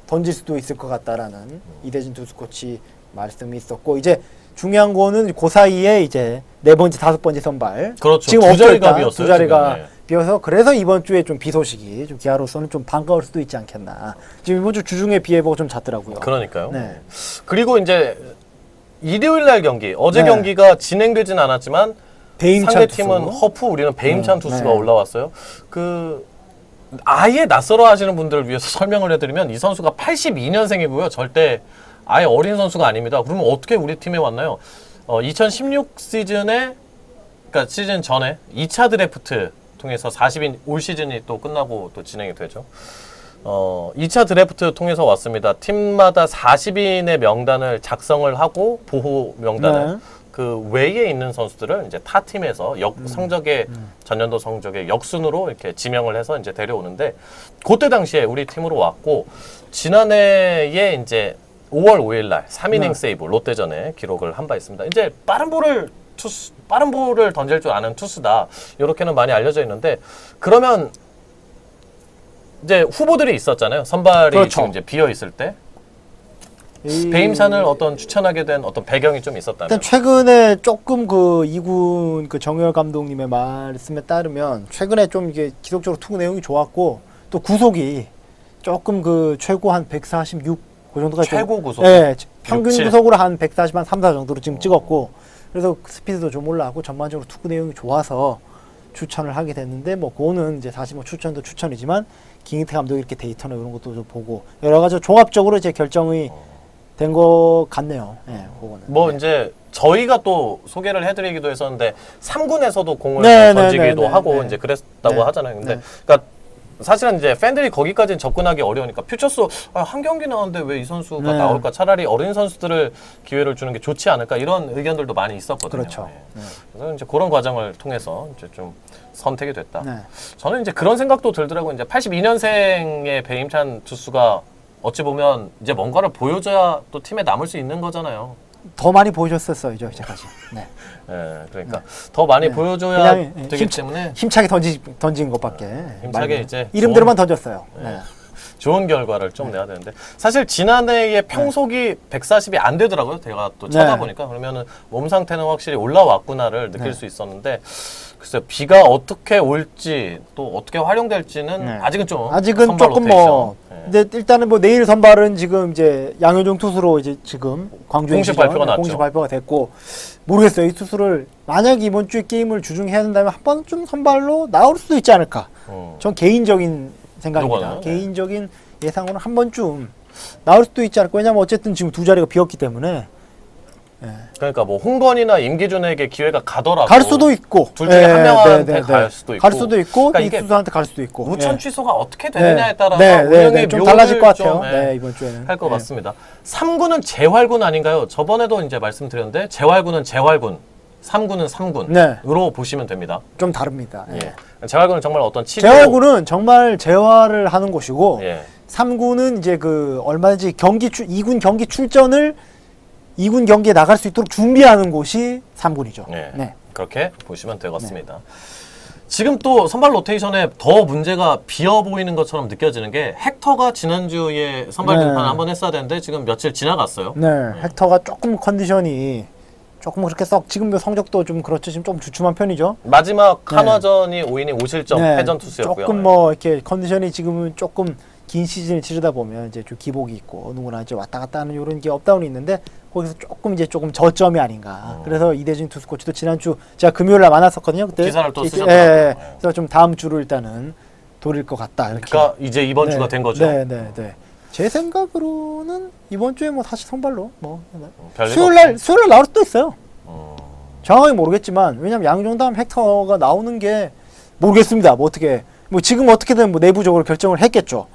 던질 수도 있을 것 같다라는 이대진 투수 코치 말씀이 있었고 이제 중요한 거는 그 사이에 이제 4번째, 5번째 선발 그렇죠. 지금 두 없죠, 자리가 일단. 비었어요, 두 자리가 지금. 네. 비어서 그래서 이번 주에 좀 비 소식이 좀 기아로서는 좀 반가울 수도 있지 않겠나. 지금 이번 주 주중에 비 예보가 좀 잦더라고요. 그러니까요. 네. 그리고 이제 일요일 날 경기 어제 네. 경기가 진행되진 않았지만 배임찬 상대 투수. 팀은 허프 우리는 배임찬 네. 투수가 네. 올라왔어요. 그 아예 낯설어 하시는 분들을 위해서 설명을 해드리면 이 선수가 82년생이고요. 절대 아예 어린 선수가 아닙니다. 그러면 어떻게 우리 팀에 왔나요? 2016 시즌에 그러니까 시즌 전에 2차 드래프트 통해서 40인 올 시즌이 또 끝나고 또 진행이 되죠. 2차 드래프트 통해서 왔습니다. 팀마다 40인의 명단을 작성을 하고 보호 명단을 네. 그 외에 있는 선수들을 이제 타 팀에서 성적의 전년도 성적의 역순으로 이렇게 지명을 해서 이제 데려오는데 그때 당시에 우리 팀으로 왔고 지난해에 이제 5월 5일 날 3이닝 세이브 롯데전에 기록을 한 바 있습니다. 이제 빠른 볼을 던질 줄 아는 투수다. 이렇게는 많이 알려져 있는데 그러면 이제 후보들이 있었잖아요. 선발이 그렇죠. 지금 이제 비어 있을 때 배임산을 어떤 추천하게 된 어떤 배경이 좀 있었다면. 일단 최근에 조금 그 2군 그 정열 감독님의 말씀에 따르면 최근에 좀 이게 기록적으로 투구 내용이 좋았고 또 구속이 조금 그 최고 한 146 그 정도가 최고 구속? 네, 평균 6, 7. 구속으로 한 140, 한 3, 4 정도로 지금 찍었고 그래서 스피드도 좀 올라가고 전반적으로 투구 내용이 좋아서 추천을 하게 됐는데 뭐 그거는 이제 사실 뭐 추천도 추천이지만 김인태 감독이 이렇게 데이터나 이런 것도 좀 보고 여러 가지 종합적으로 이제 결정이 된 것 같네요. 예, 그거는. 뭐 네. 이제 저희가 또 소개를 해드리기도 했었는데 3군에서도 공을 네, 던지기도 네, 하고 네. 이제 그랬다고 네. 하잖아요. 근데 네. 그러니까 사실은 이제 팬들이 거기까지는 접근하기 어려우니까 퓨처스 한 경기 나왔는데 왜 이 선수가 네. 나올까? 차라리 어린 선수들을 기회를 주는 게 좋지 않을까? 이런 의견들도 많이 있었거든요. 그렇죠. 네. 네. 그래서 이제 그런 과정을 통해서 이제 좀 선택이 됐다. 네. 저는 이제 그런 생각도 들더라고요. 이제 82년생의 배임찬 투수가 어찌 보면 이제 뭔가를 보여줘야 또 팀에 남을 수 있는 거잖아요. 더 많이 보여줬었어요, 이제까지. 네. 예, 그러니까 더 많이 네. 보여줘야 그냥 되기 때문에 힘차게 던진 것밖에. 힘차게 말고. 이제 이름대로만 던졌어요. 네. 좋은 결과를 좀 내야 되는데 사실 지난해에 평속이 140이 안 되더라고요. 제가 또 찾아보니까 그러면은 몸 상태는 확실히 올라왔구나를 느낄 수 있었는데 글쎄요 비가 어떻게 올지 또 어떻게 활용될지는 아직은 선발 조금 로테이션. 뭐 근데 일단은 뭐 내일 선발은 지금 이제 양효종 투수로 이제 지금 광주에 공식 발표가 났죠. 공식 발표가 됐고 모르겠어요. 이 투수를 만약 이번 주에 게임을 주중해야 된다면 한 번쯤 선발로 나올 수도 있지 않을까. 전 개인적인 생각입니다. 요거는, 개인적인 예상으로는 한 번쯤 나올 수도 있지 않을까. 왜냐면 어쨌든 지금 두 자리가 비었기 때문에. 그러니까 뭐 홍건이나 임기준에게 기회가 가더라도 갈 수도 있고 둘 중에 한 명한테 갈 수도 있고 갈 수도 있고 그러니까 이 이게 투수한테 갈 수도 있고 우천 취소가 어떻게 되느냐에 따라서 좀 달라질 것 같아요. 이번 주에는 할 것 같습니다. 3군은 재활군 아닌가요? 저번에도 이제 말씀드렸는데 재활군은 재활군, 3군은 3군으로 보시면 됩니다. 좀 다릅니다. 재활군은 정말 어떤 치료 재활군은 정말 재활을 하는 곳이고 3군은 이제 그 얼마든지 2군 경기 출전을 2군 경기에 나갈 수 있도록 준비하는 곳이 3군이죠. 그렇게 보시면 되겠습니다. 지금 또 선발 로테이션에 더 문제가 비어 보이는 것처럼 느껴지는 게 헥터가 지난주에 선발 등판 한번 했어야 되는데 지금 며칠 지나갔어요. 헥터가 조금 컨디션이 조금 그렇게 썩 지금 성적도 좀 그렇죠. 지금 좀 주춤한 편이죠. 마지막 한화전이 5이닝 5실점 패전 투수였고요. 조금 뭐 이렇게 컨디션이 지금은 조금 긴 시즌을 치르다 보면 이제 좀 기복이 있고 누구나 이제 왔다 갔다 하는 이런 게 업다운이 있는데 거기서 조금 저점이 아닌가. 그래서 이대진 투수 코치도 지난주 제가 금요일날 만났었거든요. 그때 기사를 또 쓰셨더라고요. 그래서 좀 다음 주를 일단은 노릴 것 같다. 이렇게. 그러니까 이제 이번 주가 된 거죠. 제 생각으로는 이번 주에 뭐 다시 선발로 뭐 수요일날 수요일날 나올 수도 있어요. 정확하게 모르겠지만 왜냐면 양종담 헥터가 나오는 게 모르겠습니다. 뭐 어떻게 뭐 지금 어떻게든 뭐 내부적으로 결정을 했겠죠.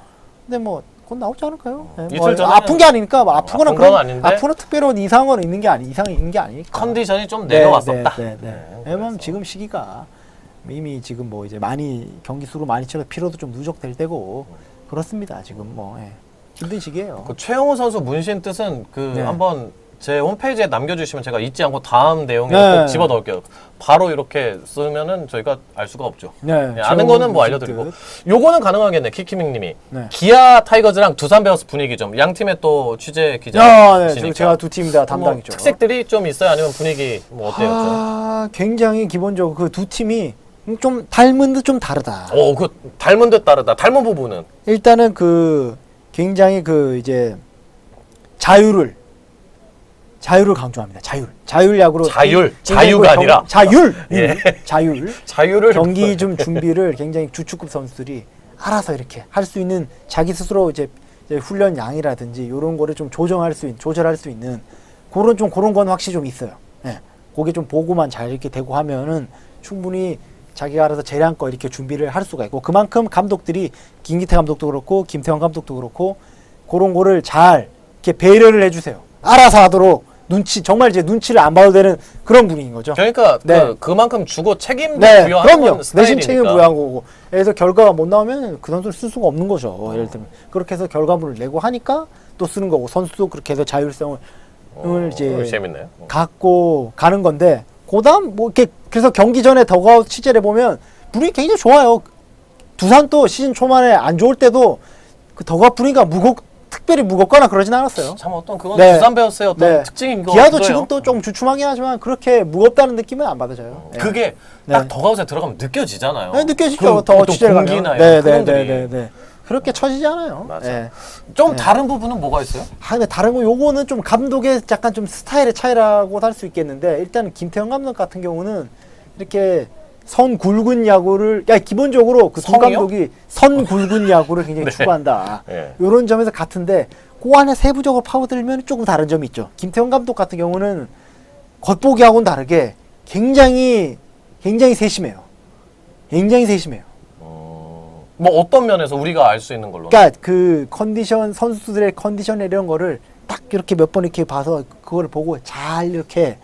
근데 뭐 곧 나오지 않을까요? 이틀 전에 아픈 게 아니니까 뭐 아프거나 건 아닌데 아프거나 특별한 이상은 있는 게 이상이 있는 게 아니니까 컨디션이 좀 내려왔었다. 왜냐면 지금 시기가 이미 지금 뭐 이제 많이 경기 수로 많이 치러 피로도 좀 누적될 때고 그렇습니다. 지금 뭐 힘든 시기예요. 그 최영호 선수 문신 뜻은 한번 제 홈페이지에 남겨주시면 제가 잊지 않고 다음 내용에 꼭 집어 넣을게요. 바로 이렇게 쓰면은 저희가 알 수가 없죠. 아는 거는 뭐 알려드리고. 요거는 가능하겠네. 키키밍님이. 기아 타이거즈랑 두산 베어스 분위기 좀. 양 팀의 또 취재 기자시니까. 제가 두 팀 다 담당이죠. 뭐 특색들이 좀 있어요? 아니면 분위기 뭐 어때요? 굉장히 기본적으로 그 두 팀이 좀 닮은 듯 좀 다르다. 그 닮은 듯 다르다. 닮은 부분은? 일단은 그 굉장히 그 이제 자유를 강조합니다. 자율 야구로 자유가 아니라 자유를 경기 좀 준비를 굉장히 주축급 선수들이 알아서 이렇게 할 수 있는 자기 스스로 이제 훈련 양이라든지 이런 거를 좀 조절할 수 있는 그런 건 확실히 좀 있어요. 그게 좀 보고만 잘 이렇게 되고 하면은 충분히 자기가 알아서 재량껏 이렇게 준비를 할 수가 있고 그만큼 감독들이 김기태 감독도 그렇고 김태형 감독도 그렇고 그런 거를 잘 이렇게 배려를 해주세요. 알아서 하도록 정말 이제 눈치를 안 봐도 되는 그런 분위기인 거죠. 그러니까 그만큼 주고 책임도 부여하는 스타일이니까. 내심 책임을 부여한 거고. 그래서 결과가 못 나오면 그 선수를 쓸 수가 없는 거죠. 예를 들면 그렇게 해서 결과물을 내고 하니까 또 쓰는 거고 선수도 그렇게 해서 자율성을 이제 재밌네요. 갖고 가는 건데 그다음 뭐 이렇게 그래서 경기 전에 더가웃 취재를 해보면 분위기 굉장히 좋아요. 두산도 시즌 초반에 안 좋을 때도 그 더가웃 분위기가 특별히 무겁거나 그러진 않았어요. 참 어떤 그건 두산 베어스의 어떤 특징인 것 같아요. 기아도 지금 또 좀 주춤하긴 하지만 그렇게 무겁다는 느낌은 안 받아져요. 그게 딱 더가웃에 들어가면 느껴지잖아요. 느껴지죠. 더 취재를 가면. 네. 그렇게 처지지 않아요. 좀 다른 부분은 뭐가 있어요? 근데 다른 거 요거는 좀 감독의 약간 좀 스타일의 차이라고 할 수 있겠는데 일단 김태형 감독 같은 경우는 이렇게 선 굵은 야구를 기본적으로 그 두 감독이 선 굵은 야구를 굉장히 추구한다. 이런 점에서 같은데 그 안에 세부적으로 파고들면 조금 다른 점이 있죠. 김태형 감독 같은 경우는 겉보기하고는 다르게 굉장히 세심해요. 굉장히 세심해요. 뭐 어떤 면에서 우리가 알 수 있는 걸로? 그러니까 그 컨디션 선수들의 컨디션 이런 거를 딱 이렇게 몇 번 이렇게 봐서 그거를 보고 잘 이렇게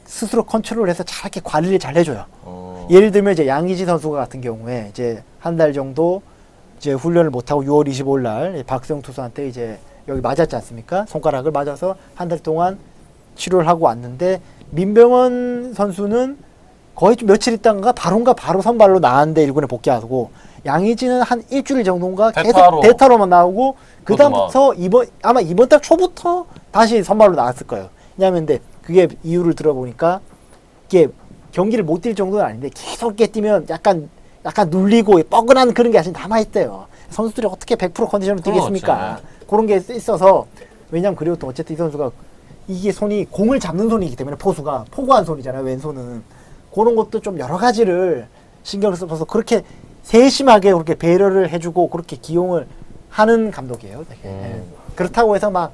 스스로 컨트롤해서 잘 이렇게 관리를 잘 해줘요. 예를 들면 이제 양의지 선수가 같은 경우에 이제 한 달 정도 이제 훈련을 못 하고 6월 25일 날 박수영 투수한테 이제 여기 맞았지 않습니까? 손가락을 맞아서 한 달 동안 치료를 하고 왔는데 민병헌 선수는 거의 좀 며칠 있다가 바로 선발로 나왔는데 1군에 복귀하고 양의지는 한 일주일 정도인가 계속 대타로만 나오고 그 다음부터 아마 이번 달 초부터 다시 선발로 나왔을 거예요. 왜냐하면 근데 그게 이유를 들어보니까 이게 경기를 못 뛸 정도는 아닌데 계속 이렇게 뛰면 약간 눌리고 뻐근한 그런 게 아직 남아있대요. 선수들이 어떻게 100% 컨디션을 뛰겠습니까? 그런 게 있어서 왜냐면 그리고 또 어쨌든 이 선수가 이게 손이 공을 잡는 손이기 때문에 포수가 포구한 손이잖아요. 왼손은 그런 것도 좀 여러 가지를 신경을 써서 그렇게 세심하게 그렇게 배려를 해주고 그렇게 기용을 하는 감독이에요. 되게. 그렇다고 해서 막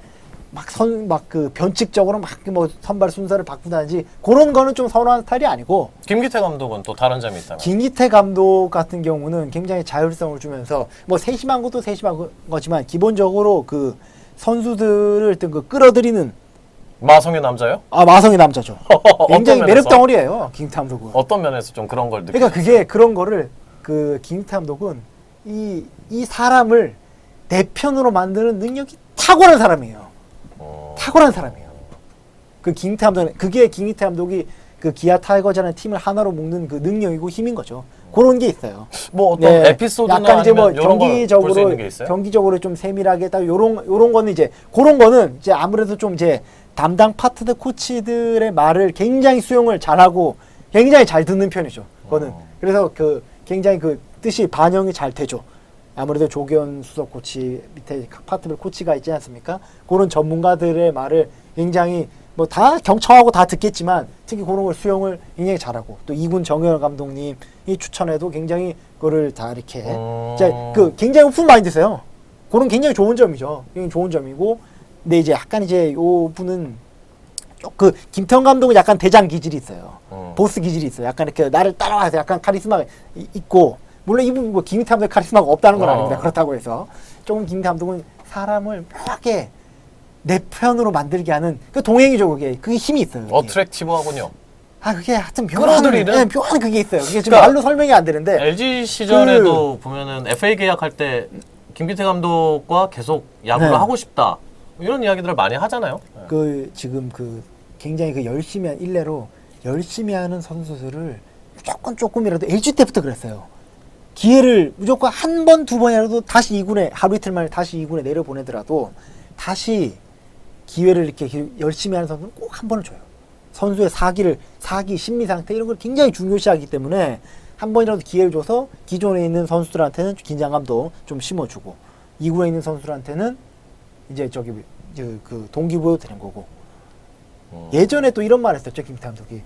그 변칙적으로 막 뭐 선발 순서를 바꾸다든지 그런 거는 좀 선호하는 스타일이 아니고. 김기태 감독은 또 다른 점이 있다면? 김기태 감독 같은 경우는 굉장히 자율성을 주면서 뭐 세심한 것도 세심한 거지만 기본적으로 그 선수들을 어떤 그 끌어들이는 마성의 남자요? 마성의 남자죠. 굉장히 매력 덩어리예요. 김기태 감독은. 어떤 면에서 좀 그런 걸 그러니까 그게 그런 거를 그 김기태 감독은 이 사람을 내 편으로 만드는 능력이 탁월한 사람이에요. 탁월한 사람이에요. 그 김기태 감독은 그게 김기태 감독이 그 기아 타이거즈라는 팀을 하나로 묶는 그 능력이고 힘인 거죠. 그런 게 있어요. 뭐 어떤 에피소드나 약간 이제 뭐 경기적으로 좀 세밀하게 딱 요런 거는 이제 그런 거는 이제 아무래도 좀 이제 담당 파트너 코치들의 말을 굉장히 수용을 잘하고 굉장히 잘 듣는 편이죠. 그거는 그래서 그 굉장히 그 뜻이 반영이 잘 되죠. 아무래도 조기현 수석 코치 밑에 파트너 코치가 있지 않습니까? 그런 전문가들의 말을 굉장히 뭐 다 경청하고 다 듣겠지만 특히 그런 걸 수용을 굉장히 잘하고 또 2군 정열 감독님이 추천해도 굉장히 그거를 다 이렇게 이제 그 굉장히 오픈 마인드세요. 그런 굉장히 좋은 점이죠. 굉장히 좋은 점이고 근데 이제 약간 이제 요 분은 그 김태형 감독은 약간 대장 기질이 있어요. 보스 기질이 있어요. 약간 이렇게 나를 따라와서 약간 카리스마가 있고 물론 이분 뭐 김기태 감독의 카리스마가 없다는 건 아닙니다. 그렇다고 해서 조금 김기태 감독은 사람을 묘하게 내 편으로 만들게 하는 그 동행이죠. 그게 힘이 있어요. 그게. 어트랙티브하군요. 그게 하여튼 끌어들이는? 묘한 그게 있어요. 그게 지금 말로 설명이 안 되는데 LG 시절에도 보면은 FA 계약할 때 김기태 감독과 계속 야구를 하고 싶다 이런 이야기들을 많이 하잖아요. 그 지금 그 굉장히 그 열심히 한 일례로 열심히 하는 선수들을 무조건 조금이라도 LG 때부터 그랬어요. 기회를 무조건 한 번, 두 번이라도 다시 2군에 하루 이틀 만에 다시 2군에 내려보내더라도 다시 기회를 이렇게 열심히 하는 선수는 꼭 한 번을 줘요. 선수의 사기, 심리 상태 이런 걸 굉장히 중요시하기 때문에 한 번이라도 기회를 줘서 기존에 있는 선수들한테는 긴장감도 좀 심어주고 2군에 있는 선수들한테는 이제 그 동기부여 되는 거고. 예전에 또 이런 말 했었죠. 김기태 감독이.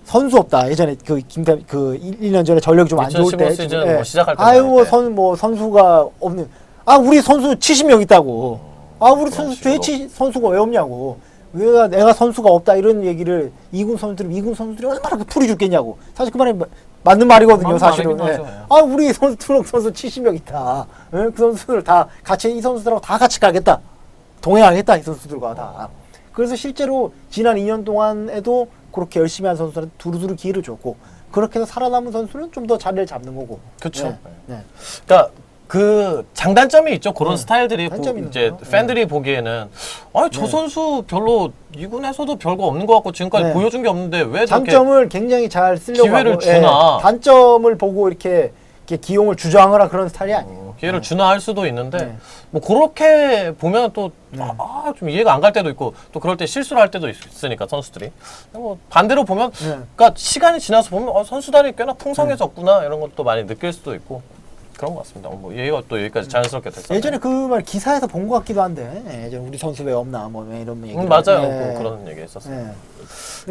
선수 없다. 예전에 그 1년 전에 전력이 좀 안 좋을 때 시즌 뭐 시작할 때 선수가 없는 우리 선수 70명 있다고. 우리 선수 선수가 왜 없냐고. 왜 내가 선수가 없다 이런 얘기를 2군 선수들이 얼마나 풀이 죽겠냐고. 사실 그 말이 맞는 말이거든요, 사실은. 우리 선수 70명 있다. 그 선수들 다 같이 이 선수들하고 다 같이 가겠다. 동행하겠다 이 선수들과 다. 그래서 실제로 지난 2년 동안에도 그렇게 열심히 한 선수들한테 두루두루 기회를 줬고 그렇게 해서 살아남은 선수는 좀 더 자리를 잡는 거고. 그렇죠. 그러니까 그 장단점이 있죠. 그런 스타일들이 이제 팬들이 보기에는 저 선수 별로 2군에서도 별거 없는 것 같고 지금까지 보여준 게 없는데 왜 장점을 굉장히 잘 쓰려고 기회를 주나. 단점을 보고 이렇게 기용을 주장하라 그런 스타일이 아니에요. 기회를 주나 할 수도 있는데 뭐 그렇게 보면 또 좀 이해가 안 갈 때도 있고 또 그럴 때 실수를 할 때도 있으니까 선수들이 뭐 반대로 보면 그러니까 시간이 지나서 보면 선수단이 꽤나 풍성해졌구나 이런 것도 많이 느낄 수도 있고 그런 것 같습니다. 뭐 얘기가 또 여기까지 자연스럽게 됐어요. 예전에 그 말 기사에서 본 것 같기도 한데 예전에 우리 선수 왜 없나 뭐 이런 얘기. 맞아요. 뭐 그런 얘기 했었어요.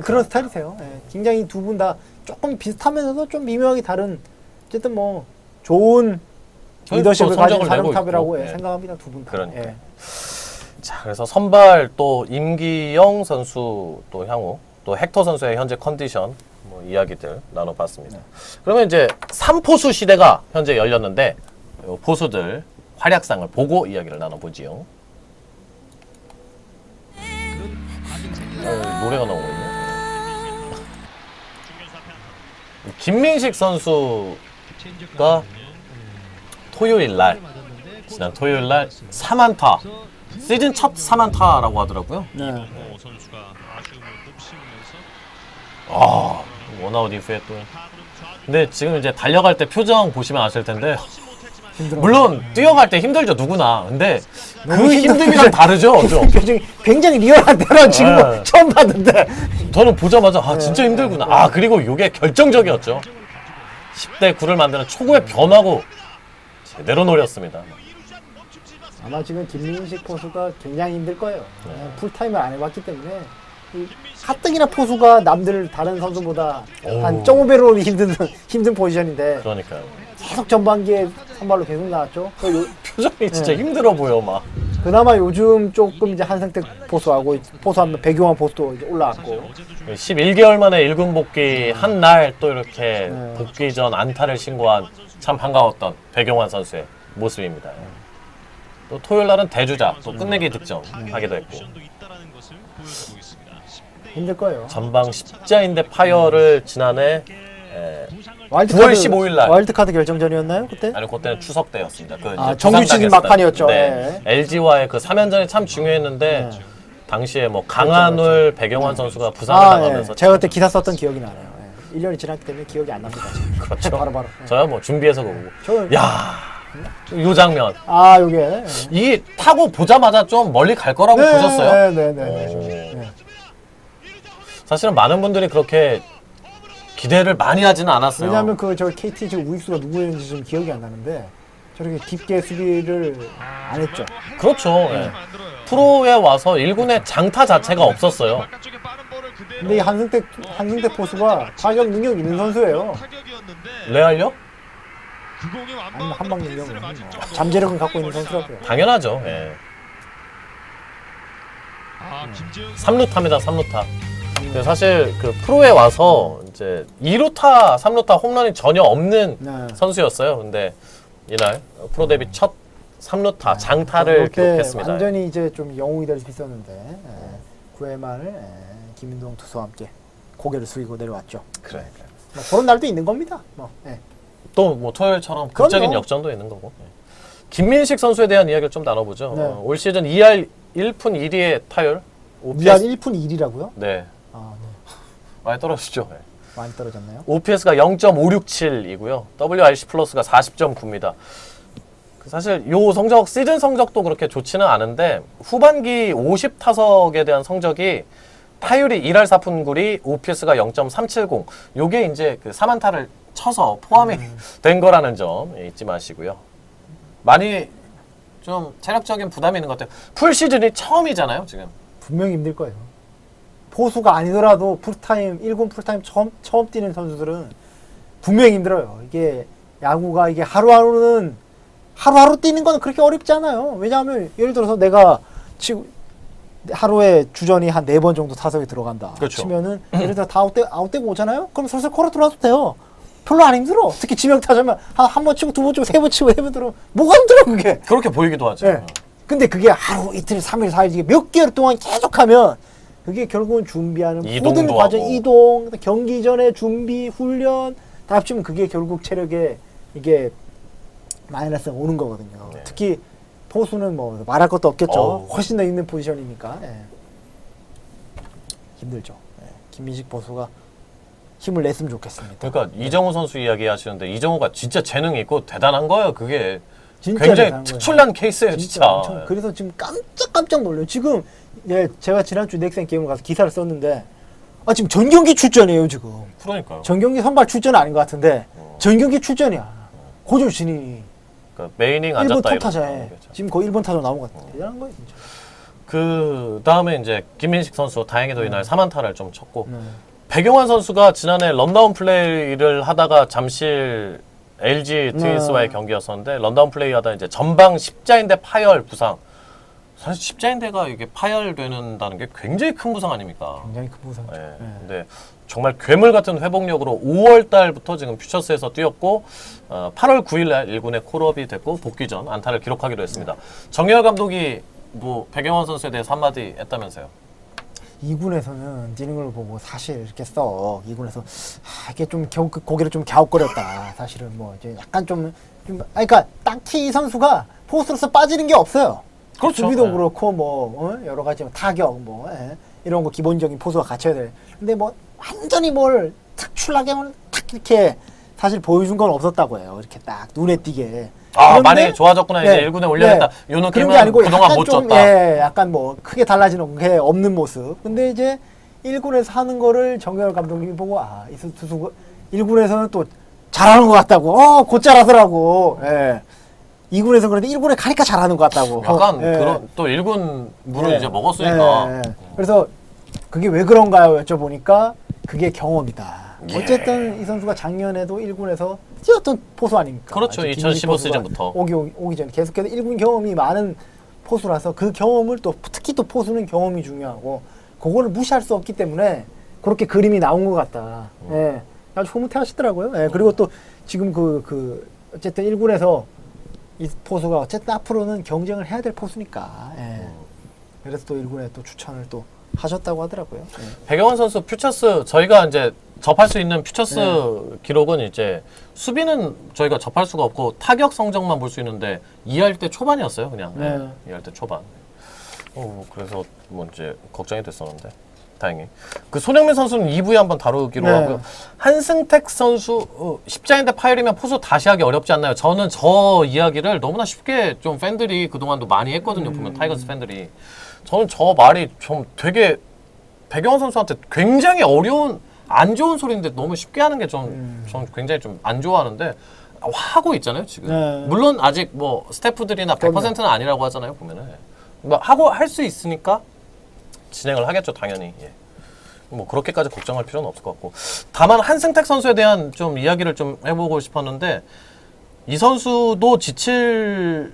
그런 스타일이세요. 굉장히 두 분 다 조금 비슷하면서도 좀 미묘하게 다른 어쨌든 뭐 좋은 리더십을 가진 사령탑이라고 생각합니다. 두 분 다. 그러니까. 자, 그래서 선발 또 임기영 선수 또 향후 또 헥터 선수의 현재 컨디션 뭐 이야기들 나눠봤습니다. 그러면 이제 3포수 시대가 현재 열렸는데 요 포수들 활약상을 보고 이야기를 나눠보지요. 노래가 나오고 있네. 김민식 선수가 지난 토요일 날 3안타 시즌 첫 3안타라고 하더라고요. 원아웃 이후에 또. 근데 지금 이제 달려갈 때 표정 보시면 아실 텐데 힘들어. 물론 뛰어갈 때 힘들죠 누구나. 근데 그 너무 힘듦이랑 다르죠. 좀. 표정이 굉장히 리얼한데요. 지금 네. 처음 봤는데. 저는 보자마자 아 진짜 힘들구나. 아 그리고 이게 결정적이었죠. 10대 9를 만드는 초구의 변화고 제대로 노렸습니다. 아마 지금 김민식 포수가 굉장히 힘들 거예요. 풀타임을 안 해봤기 때문에 이 가뜩이나 포수가 남들 다른 선수보다 한 0.5배로 힘든 포지션인데 그러니까요. 계속 전반기에 선발로 계속 나왔죠. 표정이 진짜 힘들어 보여 막. 그나마 요즘 조금 이제 한상택 포수하고 포수하면 백용환 포수도 이제 올라왔고 11개월 만에 1군 복귀 한 날 또 이렇게 네. 복귀 전 안타를 신고한 참 반가웠던 백용환 선수의 모습입니다. 또 토요일 날은 대주자 또 끝내기 득점 하기도 했고 힘들 거예요. 전방 십자인대 파열을 지난해 9월 15일 날 와일드카드 결정전이었나요 그때? 아니 그때는 추석 때였습니다. 그 아, 이제 정규 부상 시즌 당했을 막판이었죠. 때. 네. LG와의 그 3연전이 참 중요했는데 당시에 뭐 강한울, 백영환 선수가 부상을 당하면서 제가 그때 기사 썼던 기억이 나네요. 1년이 지났기 때문에 기억이 안 납니다. 지금. 그렇죠. 바로. 저야 뭐 준비해서 보고 저는- 야, 요 장면 요게. 이 타고 보자마자 좀 멀리 갈 거라고 보셨어요? 네. 사실은 많은 분들이 그렇게 기대를 많이 하지는 않았어요. 왜냐하면 저 KT 지금 우익수가 누구였는지 좀 기억이 안 나는데 저렇게 깊게 수비를 안 했죠. 그렇죠. 예. 프로에 와서 1군의 장타 자체가 없었어요. 근데 이 한승택 포수가 타격 능력 있는 선수예요. 레알요? 아니면 한방 능력은 뭐 잠재력은 갖고 있는 선수라고요. 당연하죠. 예. 3루타입니다. 3루타. 근데 사실 그 프로에 와서 이제 2루타, 3루타 홈런이 전혀 없는 네. 선수였어요. 근데 이날 프로 데뷔 첫 3루타 장타를 그때 기록했습니다. 완전히 이제 좀 영웅이 될 수 있었는데 9회 말 김인동 투수와 함께 고개를 숙이고 내려왔죠. 그래. 뭐 그런 날도 있는 겁니다. 또 뭐 토요일처럼 극적인 그럼요. 역전도 있는 거고. 예. 김민식 선수에 대한 이야기를 좀 나눠보죠. 네. 올 시즌 2할 1푼 1리의 타율. 위안 1푼 1이라고요? 네. 많이 떨어지죠. 네. 많이 떨어졌나요? OPS가 0.567이고요. WRC 플러스가 40.9입니다. 사실 요 성적 시즌 성적도 그렇게 좋지는 않은데 후반기 50타석에 대한 성적이 타율이 1할 4푼 9리, OPS가 0.370. 요게 이제 그 3안타를 쳐서 포함이 된 거라는 점 잊지 마시고요. 많이 좀 체력적인 부담이 있는 것 같아요. 풀 시즌이 처음이잖아요, 지금. 분명히 힘들 거예요. 포수가 아니더라도 풀타임 1군 풀타임 처음 뛰는 선수들은 분명히 힘들어요. 이게 야구가 이게 하루하루 뛰는 건 그렇게 어렵지 않아요. 왜냐하면 예를 들어서 내가 지금 하루에 주전이 한 4번 정도 타석에 들어간다. 그렇죠. 치면은 예를 들어 다 아웃되고 오잖아요. 그럼 슬슬 코너 들어와도 돼요. 별로 안 힘들어. 특히 지명타자면 한 번 치고 2번 치고 3번 치고 4번 들어 뭐가 힘들어 그게. 그렇게 보이기도 하죠. 네. 근데 그게 하루 이틀 3일 4일 이게 몇 개월 동안 계속하면 그게 결국은 준비하는 모든 이동도 과정, 하고. 이동, 경기 전에 준비, 훈련 다 합치면 그게 결국 체력에 이게 마이너스가 오는 거거든요. 네. 특히 포수는 뭐 말할 것도 없겠죠. 어우. 훨씬 더 있는 포지션이니까 힘들죠. 김민식 포수가 힘을 냈으면 좋겠습니다. 그러니까 이정우 선수 이야기 하시는데 이정우가 진짜 재능이 있고 대단한 거예요. 그게 진짜 굉장히 대단한 거예요. 특출난 케이스예요, 진짜. 엄청. 그래서 지금 깜짝 놀래요. 지금 제가 지난주 넥센 게임을 가서 기사를 썼는데 지금 전경기 출전이에요 지금. 그러니까요. 전경기 선발 출전은 아닌 것 같은데 전경기 출전이야. 고졸신이 그러니까 메이닝 1번 앉았다 이런 톱타자에 거죠. 지금 거의 1번 타자 나온 것 같아. 대단한 거예요 진짜. 그 다음에 이제 김민식 선수 다행히도 이날 3안타를 좀 쳤고 네. 백용환 선수가 지난해 런다운 플레이를 하다가 잠실 LG 트윈스와의 경기였었는데 런다운 플레이하다 이제 전방 십자인대 파열 부상. 사실 십자인대가 이게 파열되는다는 게 굉장히 큰 부상 아닙니까? 굉장히 큰 부상이죠. 네. 근데 정말 괴물 같은 회복력으로 5월 달부터 지금 퓨처스에서 뛰었고 8월 9일 날 1군에 콜업이 됐고 복귀 전 안타를 기록하기도 했습니다. 정열 감독이 뭐 백영원 선수에 대해서 한마디 했다면서요? 2군에서는 뛰는 걸 보고 사실 이렇게 써. 2군에서 이게 좀 고개를 좀 갸웃거렸다. 사실은 뭐 이제 약간 그러니까 딱히 이 선수가 포수로서 빠지는 게 없어요. 그렇죠. 수비도 네. 그렇고 뭐 여러 가지 타격 이런 거 기본적인 포수가 갖춰야 돼. 근데 뭐 완전히 뭘 플라겐을 탁 이렇게 사실 보여준 건 없었다고 해요. 이렇게 딱 눈에 띄게. 아, 많이 좋아졌구나. 이제 네, 1군에 올려냈다. 네. 요 그런 느낌은 게 아니고 그동안 약간 못 좀, 줬다. 예, 약간 뭐 크게 달라지는 게 없는 모습. 근데 이제 1군에서 하는 거를 정경열 감독님이 보고 아, 이 투수가 1군에서는 또 잘하는 것 같다고. 곧잘 하더라고. 예. 2군에서 그런데 1군에 가니까 잘하는 것 같다고. 약간 예. 그런 또 1군 물을 예. 이제 먹었으니까. 예, 예. 그래서 그게 왜 그런가요? 여쭤보니까 그게 경험이다. 예. 어쨌든 이 선수가 작년에도 1군에서 뛰었던 포수 아닙니까? 그렇죠. 아주 2015 김민식 포수가 시즌부터. 오기 전에 계속해서 1군 경험이 많은 포수라서 그 경험을 또 특히 또 포수는 경험이 중요하고 그거를 무시할 수 없기 때문에 그렇게 그림이 나온 것 같다. 예. 아주 흐뭇해하시더라고요. 예. 그리고 또 지금 어쨌든 1군에서 이 포수가 어쨌든 앞으로는 경쟁을 해야 될 포수니까. 예. 그래서 또 1군에 또 추천을 또 하셨다고 하더라고요. 예. 백영환 선수 퓨처스 저희가 이제 접할 수 있는 퓨처스 네. 기록은 이제 수비는 저희가 접할 수가 없고 타격 성적만 볼 수 있는데 2할 때 초반이었어요, 그냥. 네. 2할 때 초반. 그래서 뭐 이제 걱정이 됐었는데 다행히. 그 손흥민 선수는 2부에 한번 다루기로 네. 하고요. 한승택 선수 십자인대 파열이면 포수 다시 하기 어렵지 않나요? 저는 저 이야기를 너무나 쉽게 좀 팬들이 그동안도 많이 했거든요. 보면 타이거스 팬들이. 저는 저 말이 좀 되게 백영환 선수한테 굉장히 어려운 안 좋은 소리인데 너무 쉽게 하는 게 전 굉장히 좀 안 좋아하는데 하고 있잖아요 지금. 네. 물론 아직 뭐 스태프들이나 100%는 아니라고 하잖아요 보면은. 뭐 하고 할 수 있으니까 진행을 하겠죠 당연히. 예. 뭐 그렇게까지 걱정할 필요는 없을 것 같고 다만 한승택 선수에 대한 좀 이야기를 좀 해보고 싶었는데 이 선수도 지치는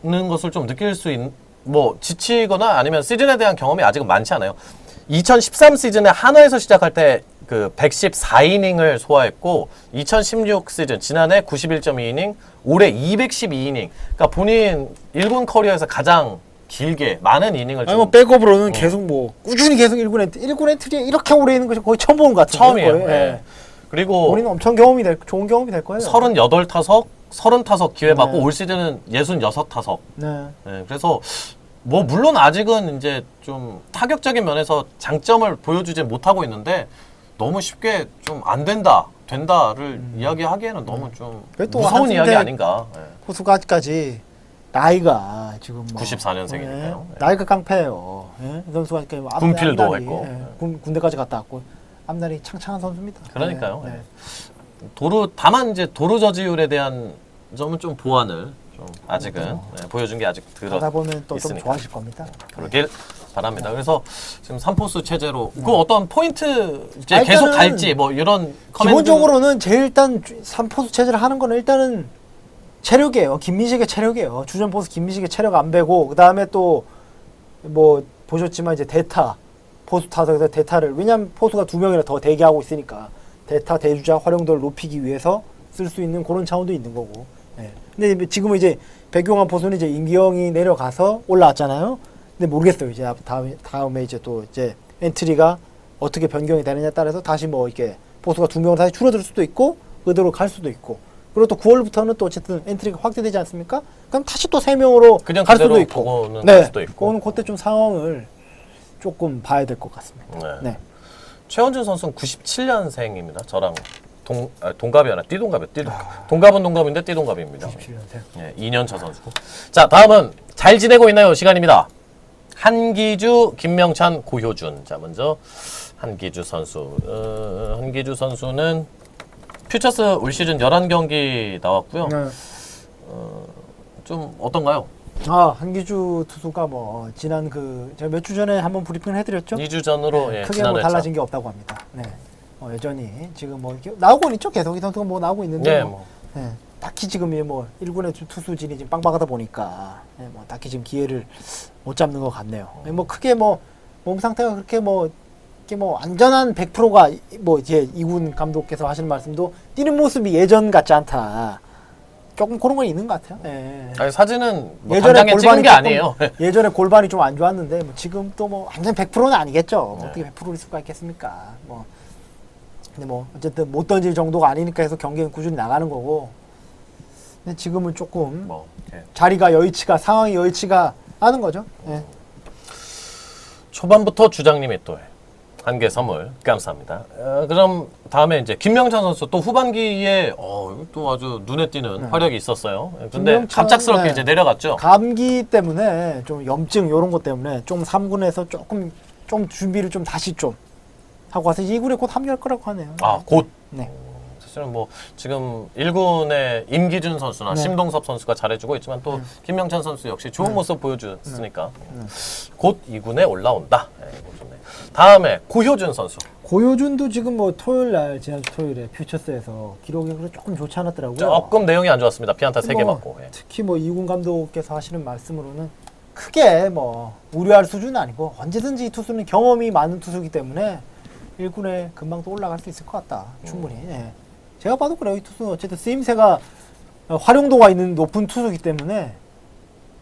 것을 좀 느낄 수 있는 뭐 지치거나 아니면 시즌에 대한 경험이 아직은 많지 않아요. 2013 시즌에 한화에서 시작할 때 그 114이닝을 소화했고 2016 시즌 지난해 91.2이닝 올해 212이닝 그러니까 본인 1군 커리어에서 가장 길게 많은 이닝을 아니 뭐 백업으로는 계속 뭐 꾸준히 계속 1군 엔트리에 이렇게 오래 있는 것이 거의 처음 보는 것 같아요. 처음이에요. 거의. 예. 예. 그리고 본인은 엄청 좋은 경험이 될 거예요. 38타석 30타석 기회 받고 네. 올 시즌은 66타석. 네. 네, 그래서 뭐 물론 아직은 이제 좀 타격적인 면에서 장점을 보여주지 못하고 있는데 너무 쉽게 좀 안 된다를 이야기하기에는 너무 좀 그게 또 무서운 한승택 이야기 아닌가. 예. 포수가 아직까지 나이가 지금 뭐 94년생이니까요. 예. 나이가 깡패예요. 예? 이 선수가 이렇게 뭐 군필도 앞날이, 했고. 예. 군대까지 갔다 왔고 앞날이 창창한 선수입니다. 그러니까요. 예. 예. 다만 이제 도루 저지율에 대한 점은 좀 보완을 좀 아직은 보여준 게 아직 하다 보면 또 좀 있으니까. 좋아질 겁니다. 그러길 바랍니다. 그래서 지금 3포수 체제로 그 어떤 포인트 이제 아, 계속 일단은 갈지 뭐 이런 커맨드 기본적으로는 제일 일단 3포수 체제를 하는 거는 일단은 체력이에요. 김민식의 체력이에요. 주전 포수 김민식의 체력 안 배고 그 다음에 또 뭐 보셨지만 이제 대타 포수 타석에서 대타를 왜냐하면 포수가 2명이나 더 대기하고 있으니까 대타 대주자 활용도를 높이기 위해서 쓸 수 있는 그런 차원도 있는 거고. 예. 근데 지금은 이제 백용환 포수는 이제 임기영이 내려가서 올라왔잖아요. 근데 모르겠어요. 이제 다음에 이제 또 이제 엔트리가 어떻게 변경이 되느냐에 따라서 다시 뭐 이렇게 포수가 2명으로 다시 줄어들 수도 있고 그대로 갈 수도 있고. 그리고 또 9월부터는 또 어쨌든 엔트리가 확대되지 않습니까? 그럼 다시 또 3명으로 그냥 갈 수도 그대로 있고. 보고는 갈 수도 있고. 그거는 그때 좀 상황을 조금 봐야 될 것 같습니다. 네. 네. 최원준 선수는 97년생입니다. 저랑 동갑이 아니라 띠동갑이에요. 동갑은 동갑인데 띠동갑입니다. 97년생. 예, 2년 차 선수고. 자, 다음은 잘 지내고 있나요? 시간입니다. 한기주, 김명찬, 고효준. 자, 먼저 한기주 선수. 한기주 선수는 퓨처스 올 시즌 11경기 나왔고요. 네. 좀 어떤가요? 한기주 투수가 뭐 지난 제가 몇 주 전에 한번 브리핑을 해드렸죠. 2주 전으로 예, 크게 뭐 지난해 달라진 게 없다고 합니다. 네. 여전히 지금 뭐 이렇게 나오고는 있죠. 계속 이 선수가 뭐 나오고 있는데 네, 뭐, 딱히 지금 뭐 1군의 투수진이 지금 빵빵하다 보니까 뭐 딱히 지금 기회를 못 잡는 것 같네요. 뭐 크게 뭐 몸 상태가 그렇게 뭐 이렇게 뭐 안전한 100%가 뭐 이제 이군 감독께서 하시는 말씀도 뛰는 모습이 예전 같지 않다. 조금 그런 건 있는 것 같아요. 예. 아니, 사진은 뭐 예전에 당장에 찍은 게 조금, 아니에요. 예전에 골반이 좀 안 좋았는데 뭐 지금 또 뭐 완전 100%는 아니겠죠. 네. 어떻게 100%일 수가 있겠습니까? 뭐 근데 뭐 어쨌든 못 던질 정도가 아니니까 해서 경기는 꾸준히 나가는 거고. 근데 지금은 조금 뭐, 예. 자리가 상황이 여의치가 않은 거죠. 예. 초반부터 주장님이 또 한 개 선물 감사합니다. 그럼 다음에 이제 김명찬 선수 또 후반기에 또 아주 눈에 띄는 활약이 있었어요. 근데 김명찬, 갑작스럽게 네. 이제 내려갔죠. 감기 때문에 좀 염증 이런 것 때문에 좀 3군에서 조금 좀 준비를 좀 다시 좀 하고 와서 2군에 곧 합류할 거라고 하네요. 곧. 네. 사실은 뭐 지금 1군의 임기준 선수나 네. 심동섭 선수가 잘해주고 있지만 또 김명찬 선수 역시 좋은 모습 보여줬으니까 네. 곧 2군에 올라온다. 이거 좋네. 다음에 고효준 선수. 고효준도 지금 뭐 토요일 날 지난주 토요일에 퓨처스에서 기록이 그래도 조금 좋지 않았더라고요. 조금 내용이 안 좋았습니다. 피안타 3개 뭐, 맞고. 예. 특히 뭐 이군 감독께서 하시는 말씀으로는 크게 뭐 우려할 수준은 아니고 언제든지 이 투수는 경험이 많은 투수이기 때문에 1군에 금방 또 올라갈 수 있을 것 같다. 충분히. 예. 제가 봐도 그래요. 이 투수는 어쨌든 쓰임새가 활용도가 있는 높은 투수이기 때문에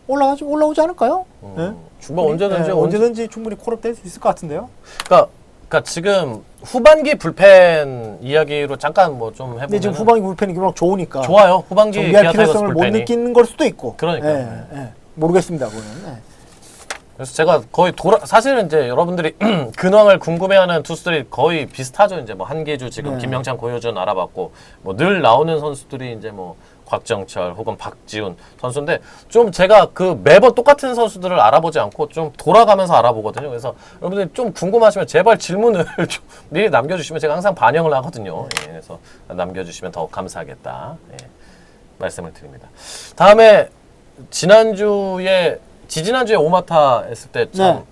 올라오지 않을까요? 예? 뭐 언제든지 언제든지 충분히 콜업 될 수 있을 것 같은데요. 그러니까 지금 후반기 불펜 이야기로 잠깐 뭐 좀 해보면 근데 지금 후반기 불펜이 워낙 좋으니까 좋아요. 후반기 정비할 기아 타이거스 필요성을 못 불펜이. 느끼는 걸 수도 있고. 그러니까요. 모르겠습니다. 그거는. 그래서 제가 거의 사실은 이제 여러분들이 근황을 궁금해하는 투수들이 거의 비슷하죠. 이제 뭐 한계주 지금 네. 김명찬, 고효준 알아봤고 뭐 늘 나오는 선수들이 이제 뭐 곽정철 혹은 박지훈 선수인데 좀 제가 그 매번 똑같은 선수들을 알아보지 않고 좀 돌아가면서 알아보거든요. 그래서 여러분들이 좀 궁금하시면 제발 질문을 좀 미리 남겨주시면 제가 항상 반영을 하거든요. 예, 그래서 남겨주시면 더 감사하겠다. 예, 말씀을 드립니다. 다음에 지지난주에 오마타 했을 때 참 네.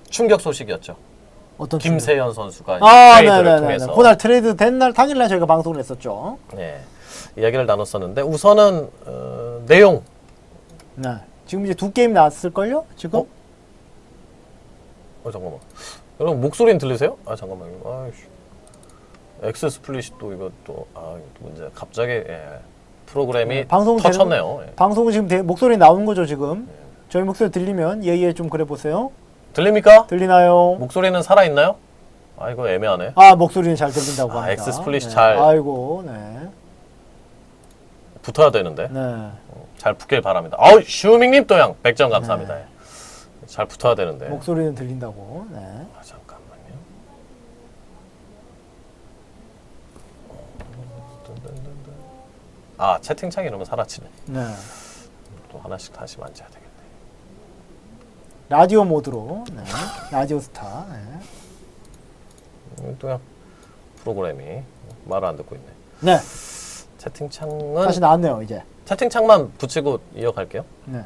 충격 소식이었죠. 어떤 김세현 선수가 트레이드를 트레이드를 통해서 그날 트레이드 된 날 당일날 저희가 방송을 했었죠. 예, 이야기를 나눴었는데 우선은 내용 네. 지금 이제 2게임 나왔을걸요? 지금? 잠깐만. 여러분 목소리는 들리세요? 잠깐만요. 아이씨. 엑스 스플릿이 또 이거 또 문제. 갑자기 프로그램이 네, 방송 터쳤네요. 예. 방송은 지금 목소리 나오는 거죠, 지금. 저희 목소리 들리면 예예 좀 그래 보세요. 들립니까? 들리나요? 목소리는 살아 있나요? 이거 애매하네. 목소리는 잘 들린다고 합니다. 엑스 스플릿이 네. 잘 아이고, 네. 붙어야 되는데. 네. 잘 붙길 바랍니다. 슈밍님 또양 100점 감사합니다. 예. 잘 붙어야 되는데. 목소리는 들린다고. 네. 잠깐만요. 채팅창 이러면 사라지네. 네. 또 하나씩 다시 만져야 되겠네. 라디오 모드로. 네. 라디오 스타. 네. 또양 프로그램이 말을 안 듣고 있네. 네. 채팅창은 다시 나왔네요, 이제. 채팅창만 붙이고 이어갈게요. 네.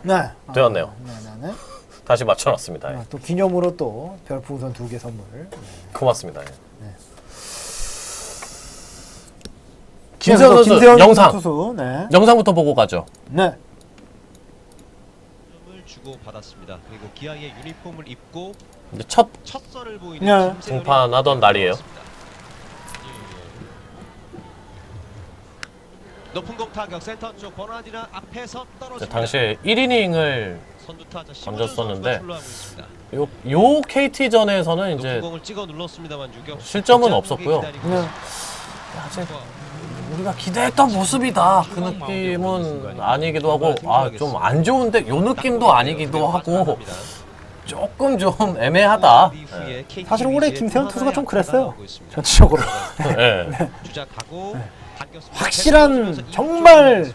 네. 되었네요. 네. 다시 맞춰놨습니다. 예. 또 기념으로 또 별풍선 2개 선물. 네. 고맙습니다. 예. 네. 김세현 선수 김세현 영상. 투수. 네. 영상부터 보고 가죠. 네. 을 주고 받았습니다. 그리고 기아의 유니폼을 입고 이제 첫 첫 선을 보이는 네. 김세현이 등판하던 날이에요. 높은 공 타격 센터 쪽 권한이나 앞에서 떨어집니다. 당시에 1이닝을 선두 타자 던졌었는데 출루하고 있습니다. 요 KT전에서는 이제 높은 공을 찍어 눌렀습니다만 유격 실점은 없었고요. 네. 아직 우리가 기대했던 모습이다. 그 느낌은 아니기도 하고 좀 안 좋은데 요 느낌도 아니기도 하고 조금 좀 애매하다. 사실 올해 김세현 투수가 좀 그랬어요. 전체적으로. 네. 주자 가고 확실한 정말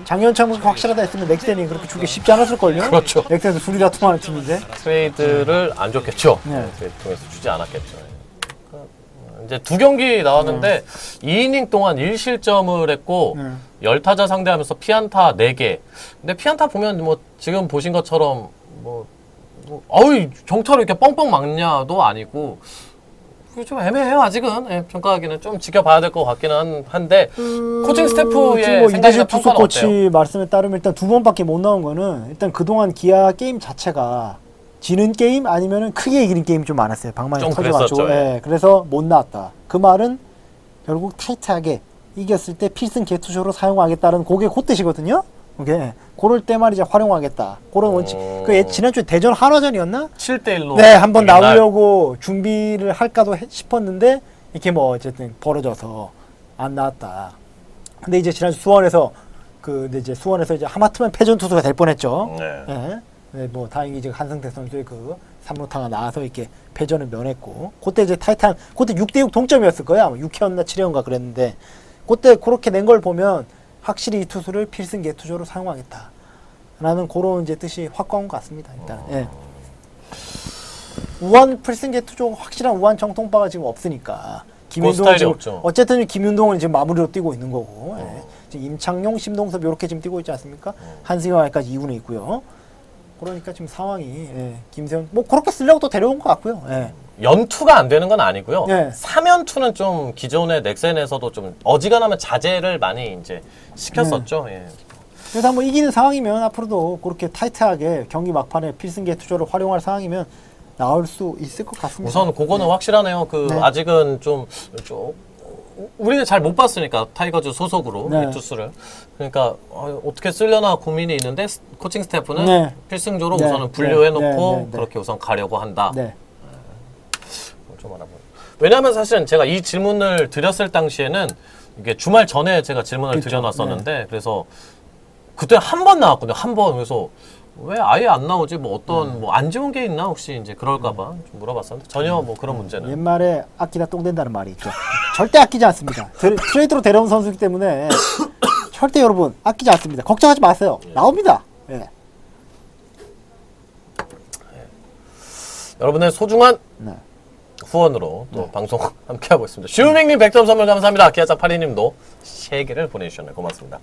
장현창은 확실하다 했으면 넥센이 그렇게 주기 쉽지 않았을걸요? 그렇죠. 넥센도 둘이 다 통하는 팀인데. 트레이드를 안 줬겠죠. 네. 트레이드 통해서 주지 않았겠죠. 이제 2경기 나왔는데 2이닝 동안 1실점을 했고 10타자 상대하면서 피안타 4개. 근데 피안타 보면 뭐 지금 보신 것처럼 정타로 이렇게 뻥뻥 막냐도 아니고 그게 좀 애매해요. 아직은 평가하기는 좀 지켜봐야 될 것 같기는 한데 코칭 스태프의 지금 생각이나 이대실 투수 평가는 코치 어때요? 말씀에 따르면 일단 2번밖에 못 나온 거는 일단 그동안 기아 게임 자체가 지는 게임 아니면은 크게 이기는 게임이 좀 많았어요. 방망이 좀 터져가지고. 그랬었죠, 예, 그래서 못 나왔다. 그 말은 결국 타이트하게 이겼을 때 필승 개투쇼로 사용하겠다는 그게 그 뜻이거든요. 오케이. 그럴 때만 이제 활용하겠다. 그런 원칙. 지난주에 대전 한화전이었나? 7대1로 네, 한번 나오려고 준비를 할까도 싶었는데 이렇게 뭐 어쨌든 벌어져서 안 나왔다. 근데 이제 지난주 수원에서 근데 이제 수원에서 이제 하마터면 패전 투수가 될 뻔했죠. 네. 예. 네, 뭐 다행히 이제 한승태 선수의 그 3루타가 나와서 이렇게 패전을 면했고, 그때 이제 타이탄 그때 6대6 동점이었을 거야. 아마 6회였나 7회인가 그랬는데 그때 그렇게 낸 걸 보면 확실히 이 투수를 필승 개투조로 사용하겠다라는 그런 이제 뜻이 확고한 것 같습니다. 일단. 예. 우한 필승 개투조 확실한 우한 정통파가 지금 없으니까. 김윤동은 지금 없죠. 어쨌든 김윤동은 지금 마무리로 뛰고 있는 거고. 예. 지금 임창용, 심동섭 이렇게 지금 뛰고 있지 않습니까? 한승환까지 2군에 있고요. 그러니까 지금 상황이 김세현 뭐 그렇게 쓰려고 또 데려온 것 같고요. 예. 연투가 안 되는 건 아니고요. 네. 3연투는 좀 기존의 넥센에서도 좀 어지간하면 자제를 많이 이제 시켰었죠. 예. 그래서 한번 이기는 상황이면 앞으로도 그렇게 타이트하게 경기 막판에 필승계 투조를 활용할 상황이면 나올 수 있을 것 같습니다. 우선 그거는 확실하네요. 네. 아직은 좀 우리는 잘 못 봤으니까 타이거즈 소속으로 네. 이 투수를. 그러니까 어떻게 쓰려나 고민이 있는데 코칭 스태프는 네. 필승조로 네. 우선은 분류해놓고 네. 그렇게 우선 가려고 한다. 네. 좀 알아보요. 왜냐하면 사실은 제가 이 질문을 드렸을 당시에는 이게 주말 전에 제가 질문을 그렇죠. 드려놨었는데 그래서 그때 한 번 나왔거든요. 한 번. 그래서 왜 아예 안 나오지? 뭐 어떤 뭐 안 좋은 게 있나 혹시 이제 그럴까봐 좀 물어봤었는데 전혀 뭐 그런 문제는. 옛말에 아끼다 똥 된다는 말이 있죠. 절대 아끼지 않습니다. 트레이드로 데려온 선수이기 때문에 절대 여러분 아끼지 않습니다. 걱정하지 마세요. 나옵니다. 예. 여러분의 소중한 네. 후원으로 또 방송 함께하고 있습니다. 슈밍님 100점 선물 감사합니다. 기아짝 82님도 3개를 보내주셨네요. 고맙습니다.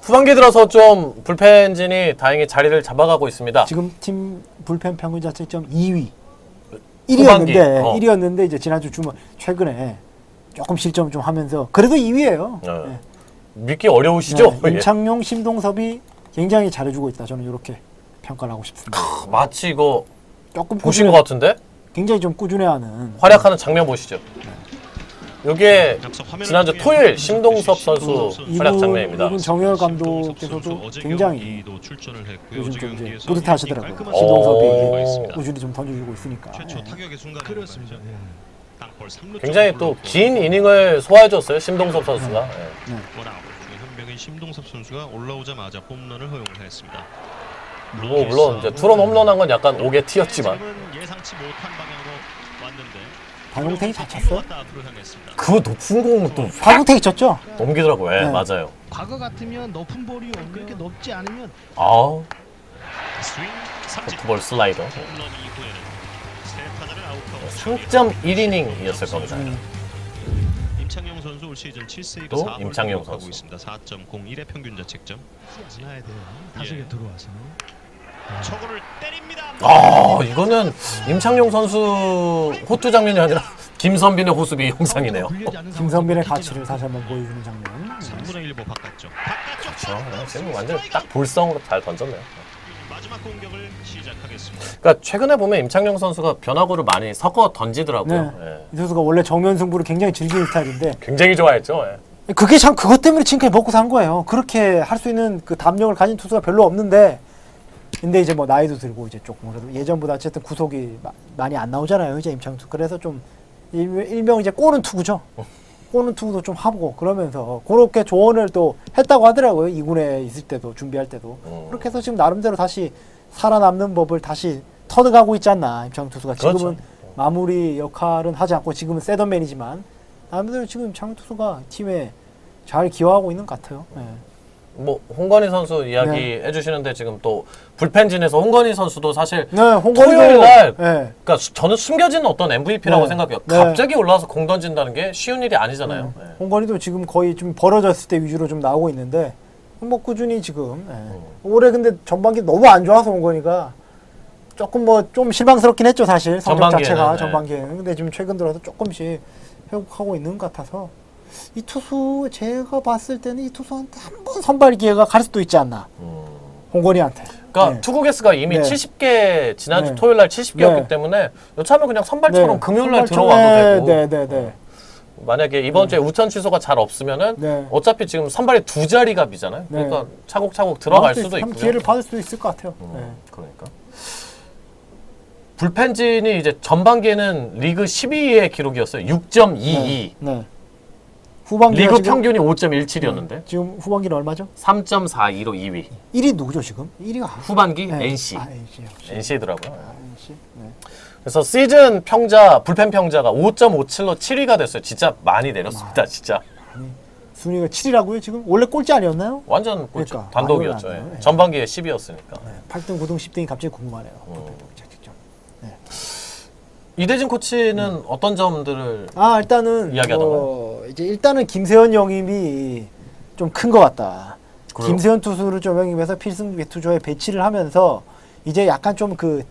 후반기 들어서 좀 불펜진이 다행히 자리를 잡아가고 있습니다. 지금 팀 불펜 평균 자책점 2위. 후반기. 1위였는데 이제 지난주 주말 최근에 조금 실점 좀 하면서 그래도 2위예요. 네. 믿기 어려우시죠? 예. 임창용, 심동섭이 굉장히 잘해주고 있다. 저는 이렇게 평가를 하고 싶습니다. 마치 이거 조금 보신 것 같은데? 굉장히 좀 꾸준해하는 활약하는 장면 보시죠. 이게 지난주 토요일 심동섭 선수 활약 장면입니다. 이분 정열 감독께서도 굉장히 요즘 좀 이제 뿌듯하시더라고요. 심동섭이 꾸준히 좀 던져주고 있으니까. 최초 타격의 순간 그렇습니다. 굉장히 또 긴 이닝을 소화해줬어요. 심동섭 선수가. 예. 현명인 심동섭 선수가 올라오자마자 홈런을 허용을 했습니다. 물론 이제 투런 홈런한 건 약간 5개 튀었지만 예상치 못한 방향으로 왔는데 박용택이 잘 쳤어요? 그 높은 공은 또 박용택이 쳤죠? 넘기더라고요. 예, 네. 맞아요. 과거 같으면 높은 볼이 그렇게 높지 않으면 아우 스윙 삼진 풋볼 슬라이더. 홈런 이후에는 세 타자를 아웃하고 3.1이닝이었을 겁니다. 임창용 선수 올 시즌 7세이브 또 4홀을 임창용 기록하고 선수. 있습니다. 4.01의 평균 자책점. 지나야 돼요. 타석에 들어와서. 초구를 때립니다. 이거는 임창용 선수 호투 장면이 아니라 김선빈의 호수비 영상이네요. 김선빈의 가치를 다시 한번 보여주는 장면. 3분의 1보 바깥쪽. 그렇죠. 지금 완전 딱 볼성으로 잘 던졌네요. 마지막 공격을 시작하겠습니다. 그러니까 최근에 보면 임창용 선수가 변화구를 많이 섞어 던지더라고요. 네. 예. 이 선수가 원래 정면 승부를 굉장히 즐기는 스타일인데 굉장히 좋아했죠. 예. 그게 참 그것 때문에 지금까지 먹고 산 거예요. 그렇게 할 수 있는 그 담력을 가진 투수가 별로 없는데 근데 이제 뭐 나이도 들고 이제 조금 그래도 예전보다 어쨌든 구속이 많이 안 나오잖아요. 이제 임창수. 그래서 좀 일명 이제 꼬는 투구죠. 꼬는 투구도 좀 하고 그러면서 그렇게 조언을 또 했다고 하더라고요. 2군에 있을 때도 준비할 때도. 그렇게 해서 지금 나름대로 다시 살아남는 법을 다시 터득하고 있지 않나. 임창수 투수가 지금은 그렇죠. 마무리 역할은 하지 않고 지금은 세던맨이지만 나름대로 지금 임창수 투수가 팀에 잘 기여하고 있는 것 같아요. 네. 뭐 홍건희 선수 이야기 해주시는데 지금 또 불펜진에서 홍건희 선수도 사실 네, 홍건희도 토요일 날 네. 그러니까 저는 숨겨진 어떤 MVP라고 네. 생각해요. 네. 갑자기 올라와서 공 던진다는 게 쉬운 일이 아니잖아요. 네. 홍건희도 지금 거의 좀 벌어졌을 때 위주로 좀 나오고 있는데 뭐 꾸준히 지금 올해 근데 전반기 너무 안 좋아서 홍건희가 조금 뭐 좀 실망스럽긴 했죠 사실 성적 전반기에는, 자체가 네. 전반기에는 근데 지금 최근 들어서 조금씩 회복하고 있는 것 같아서 이 투수 제가 봤을 때는 이 투수한테 한 번 선발 기회가 갈 수도 있지 않나 홍건희한테 그러니까 네. 투구개수가 이미 네. 70개 지난주 네. 토요일 날 70개였기 네. 때문에 여차하면 그냥 선발처럼 네. 금요일 날 선발처럼, 들어와도 되고. 네. 만약에 이번 주에 우천 취소가 잘 없으면은 네. 어차피 지금 선발이 두 자리가 비잖아요. 네. 그러니까 차곡차곡 들어갈 수도 한 있고요. 기회를 받을 수도 있을 것 같아요. 네. 그러니까 불펜진이 이제 전반기에는 리그 12위의 기록이었어요. 6.22. 네. 후반기 리그 평균이 5.17이었는데 지금 후반기는 얼마죠? 3.42로 2위. 1위 누구죠 지금? 1위가 후반기 네. NC. NC 역시. NC더라고요. NC. 네. 그래서 시즌 평자 불펜 평자가 5.57로 7위가 됐어요. 진짜 많이 내렸습니다. 진짜 순위가 7위라고요 지금? 원래 꼴찌 아니었나요? 완전 꼴찌. 그러니까, 단독이었죠. 많이 올랐네요. 예. 전반기에 10위였으니까. 네. 8등, 9등, 10등이 갑자기 궁금하네요. 직접. 이대진 코치는 어떤 점들을 일단은 이야기하던가요? 이제 일단은 김세현 영입이 좀 큰 것 같다. 그래요? 김세현 투수를 좀 영입해서 필승 개투조에 배치를 하면서 이제 약간 좀 그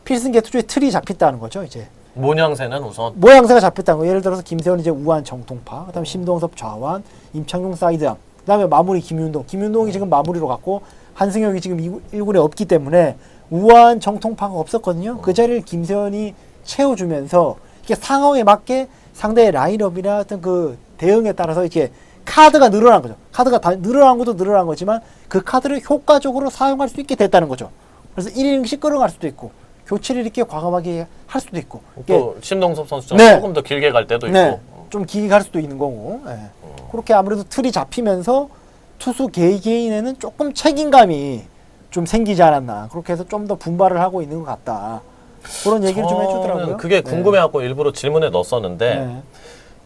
필승 개투조의 틀이 잡혔다는 거죠. 이제 모양새는 우선 모양새가 잡혔다는 거. 예를 들어서 김세현 이제 우한 정통파, 그다음 심동섭 좌완, 임창용 사이드암, 그다음에 마무리 김윤동이 지금 마무리로 갔고 한승혁이 지금 1군에 없기 때문에 우한 정통파가 없었거든요. 그 자리를 김세현이 채워주면서 이게 상황에 맞게 상대의 라인업이나 어떤 그 대응에 따라서 이렇게 카드가 늘어난 거죠. 카드가 다 늘어난 것도 늘어난 거지만 그 카드를 효과적으로 사용할 수 있게 됐다는 거죠. 그래서 1이닝씩 끌어갈 수도 있고 교체를 이렇게 과감하게 할 수도 있고 또 심동섭 선수처럼 네. 조금 더 길게 갈 때도 네, 있고. 좀 길게 갈 수도 있는 거고 그렇게 아무래도 틀이 잡히면서 투수 개개인에는 조금 책임감이 좀 생기지 않았나. 그렇게 해서 좀 더 분발을 하고 있는 것 같다. 그런 얘기를 좀 해주더라고요. 저는 그게 궁금해갖고 일부러 질문에 넣었었는데 네.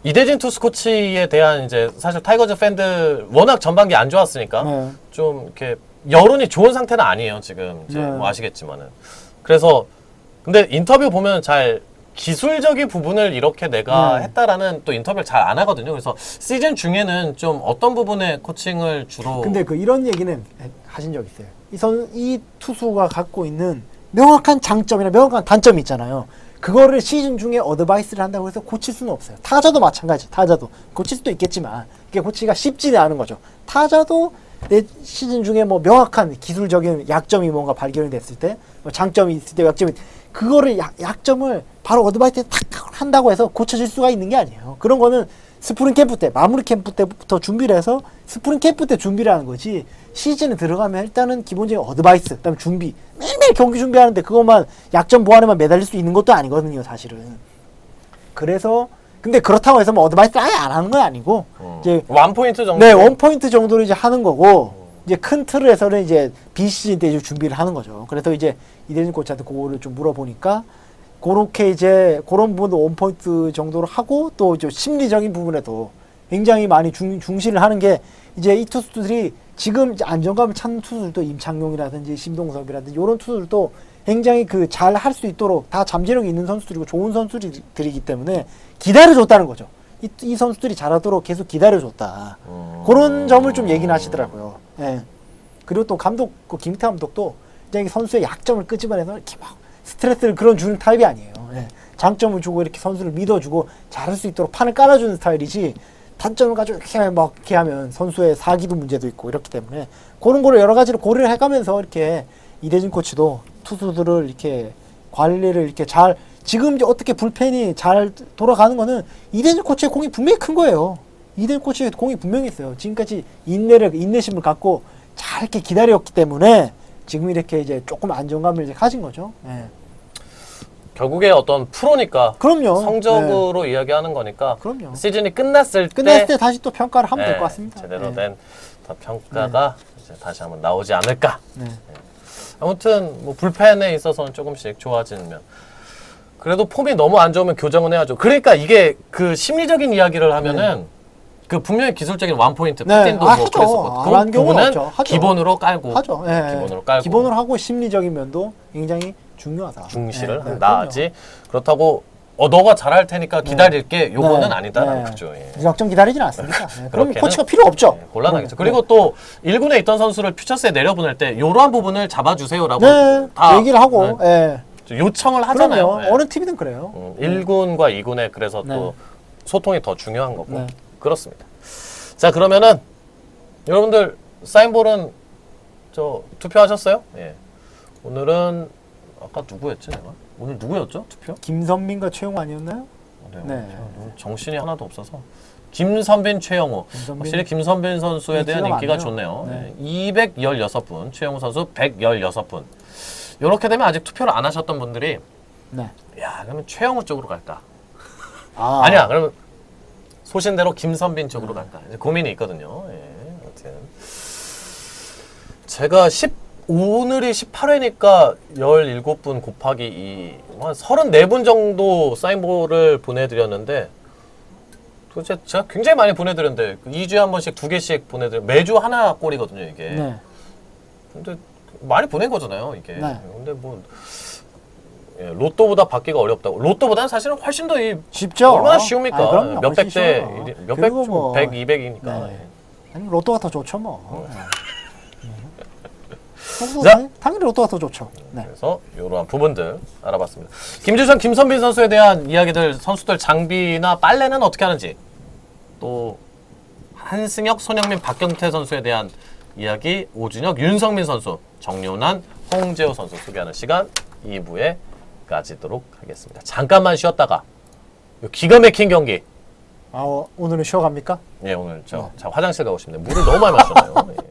이대진 투수 코치에 대한 이제 사실 타이거즈 팬들 워낙 전반기 안 좋았으니까 네. 좀 이렇게 여론이 좋은 상태는 아니에요 지금 이제 네. 뭐 아시겠지만은. 그래서 근데 인터뷰 보면 잘 기술적인 부분을 이렇게 내가 네. 했다라는 또 인터뷰를 잘 안 하거든요. 그래서 시즌 중에는 좀 어떤 부분에 코칭을 주로 근데 그 이런 얘기는 하신 적 있어요. 이 투수가 갖고 있는 명확한 장점이나 명확한 단점이 있잖아요. 그거를 시즌 중에 어드바이스를 한다고 해서 고칠 수는 없어요. 타자도 마찬가지. 타자도 고칠 수도 있겠지만 그게 고치기가 쉽지는 않은 거죠. 타자도 내 시즌 중에 뭐 명확한 기술적인 약점이 뭔가 발견이 됐을 때, 뭐 장점이 있을 때, 약점이 그거를 약점을 바로 어드바이스에 탁 한다고 해서 고쳐질 수가 있는 게 아니에요. 그런 거는 스프링 캠프 때, 마무리 캠프 때부터 준비를 해서 스프링 캠프 때 준비를 하는 거지. 시즌에 들어가면 일단은 기본적인 어드바이스, 그다음에 준비, 매일매일 경기 준비하는데 그것만 약점 보완에만 매달릴 수 있는 것도 아니거든요, 사실은. 그래서 근데 그렇다고 해서 뭐 어드바이스 아예 안 하는 건 아니고 이제 원 포인트 정도. 네, 원 포인트 정도로 이제 하는 거고 이제 큰 틀에서는 이제 비시즌 때 이제 준비를 하는 거죠. 그래서 이제 이대진 코치한테 그거를 좀 물어보니까 그렇게 이제 그런 부분도 원 포인트 정도로 하고 또 이제 심리적인 부분에도 굉장히 많이 중시를 하는 게 이제 이 투수들이 지금 이제 안정감을 찾는 투수들도 임창용이라든지 심동섭이라든지 이런 투수들도 굉장히 그 잘 할 수 있도록 다 잠재력이 있는 선수들이고 좋은 선수들이기 때문에 기다려줬다는 거죠. 이 선수들이 잘하도록 계속 기다려줬다. 그런 점을 좀 얘기는 하시더라고요. 예. 그리고 또 감독, 그 김태 감독도 이제 선수의 약점을 끄집어내서 이렇게 막 스트레스를 그런 주는 타입이 아니에요. 예. 장점을 주고 이렇게 선수를 믿어주고 잘할 수 있도록 판을 깔아주는 스타일이지 단점을 가지고 이렇게 막 이렇게 하면 선수의 사기도 문제도 있고 이렇기 때문에 그런 거를 여러 가지를 고려를 해가면서 이렇게 이대진 코치도 투수들을 이렇게 관리를 이렇게 잘 지금 이제 어떻게 불펜이 잘 돌아가는 거는 이대진 코치의 공이 분명히 큰 거예요. 이대진 코치의 공이 분명히 있어요. 지금까지 인내심을 갖고 잘 이렇게 기다렸기 때문에 지금 이렇게 이제 조금 안정감을 이제 가진 거죠. 예. 결국에 어떤 프로니까 그럼요. 성적으로 이야기하는 거니까 그럼요. 시즌이 끝났을 때 다시 또 평가를 하면 네, 될 것 같습니다. 제대로 예. 된 평가가 이제 다시 한번 나오지 않을까. 네. 아무튼 뭐 불펜에 있어서는 조금씩 좋아지면 그래도 폼이 너무 안 좋으면 교정은 해야죠. 그러니까 이게 그 심리적인 이야기를 하면은 그 분명히 기술적인 원 포인트 네. 피팅도 아, 뭐 하죠. 그랬었거든. 안 그 하는 경우는 부분은 없죠. 하죠. 기본으로 깔고 하죠. 예. 기본으로 깔고 기본으로 하고 심리적인 면도 굉장히 중요하다. 중시를 네, 한다 그럼요. 하지. 그렇다고 너가 잘할 테니까 기다릴게 요거는 네. 아니다라는 네. 거죠. 예. 무작정 기다리지는 않습니다. 네. 그럼 그렇게는, 코치가 필요 없죠. 네, 곤란하겠죠. 네. 그리고 또 1군에 있던 선수를 퓨처스에 내려보낼 때 이러한 부분을 잡아주세요라고 네, 다 얘기를 하고, 예. 요청을 하잖아요. 그럼요. 예. 어느 팀이든 그래요. 1군과 2군에 그래서 네. 또 소통이 더 중요한 거고 네. 그렇습니다. 자 그러면은 여러분들 사인볼은 저 투표하셨어요? 예. 오늘은 아까 누구였지 내가? 오늘 누구였죠? 투표? 김선민과 최용호 아니었나요? 네. 네. 정신이 하나도 없어서. 김선빈, 최영호. 김선빈. 확실히 김선빈 선수에 네, 대한 기가 인기가 많네요. 좋네요. 네. 216분, 최영호 선수 116분. 이렇게 되면 아직 투표를 안 하셨던 분들이 네. 야, 그러면 최영호 쪽으로 갈까? 아, 아니야, 그러면 소신대로 김선빈 쪽으로 갈까? 이제 고민이 있거든요. 예, 아무튼 제가 오늘이 18회니까 17분 곱하기 2, 한 34분 정도 사인볼을 보내드렸는데 도대체 제가 굉장히 많이 보내드렸는데 2주에 한 번씩 2개씩 매주 하나 꼴이거든요, 이게. 네. 근데 많이 보낸 거잖아요, 이게. 네. 근데 뭐 예, 로또보다 받기가 어렵다고. 로또보다는 사실은 훨씬 더 쉽죠. 얼마나 쉬웁니까? 아, 그럼요. 몇백 훨씬 대, 쉬워요. 몇백, 그리고 뭐, 100, 200이니까. 네. 아니 로또가 더 좋죠 뭐. 자. 당연히 로또가 더 좋죠. 네. 그래서 이러한 부분들 알아봤습니다. 김주성, 김선빈 선수에 대한 이야기들, 선수들 장비나 빨래는 어떻게 하는지, 또 한승혁, 손흥민, 박경태 선수에 대한 이야기, 오준혁, 윤성민 선수, 정요난, 홍재호 선수 소개하는 시간 2부에 가지도록 하겠습니다. 잠깐만 쉬었다가 요 기가 막힌 경기. 아 오늘은 쉬어갑니까? 예, 오늘 저 화장실 가고 싶네요. 물을 너무 많이 마셨나요? 예.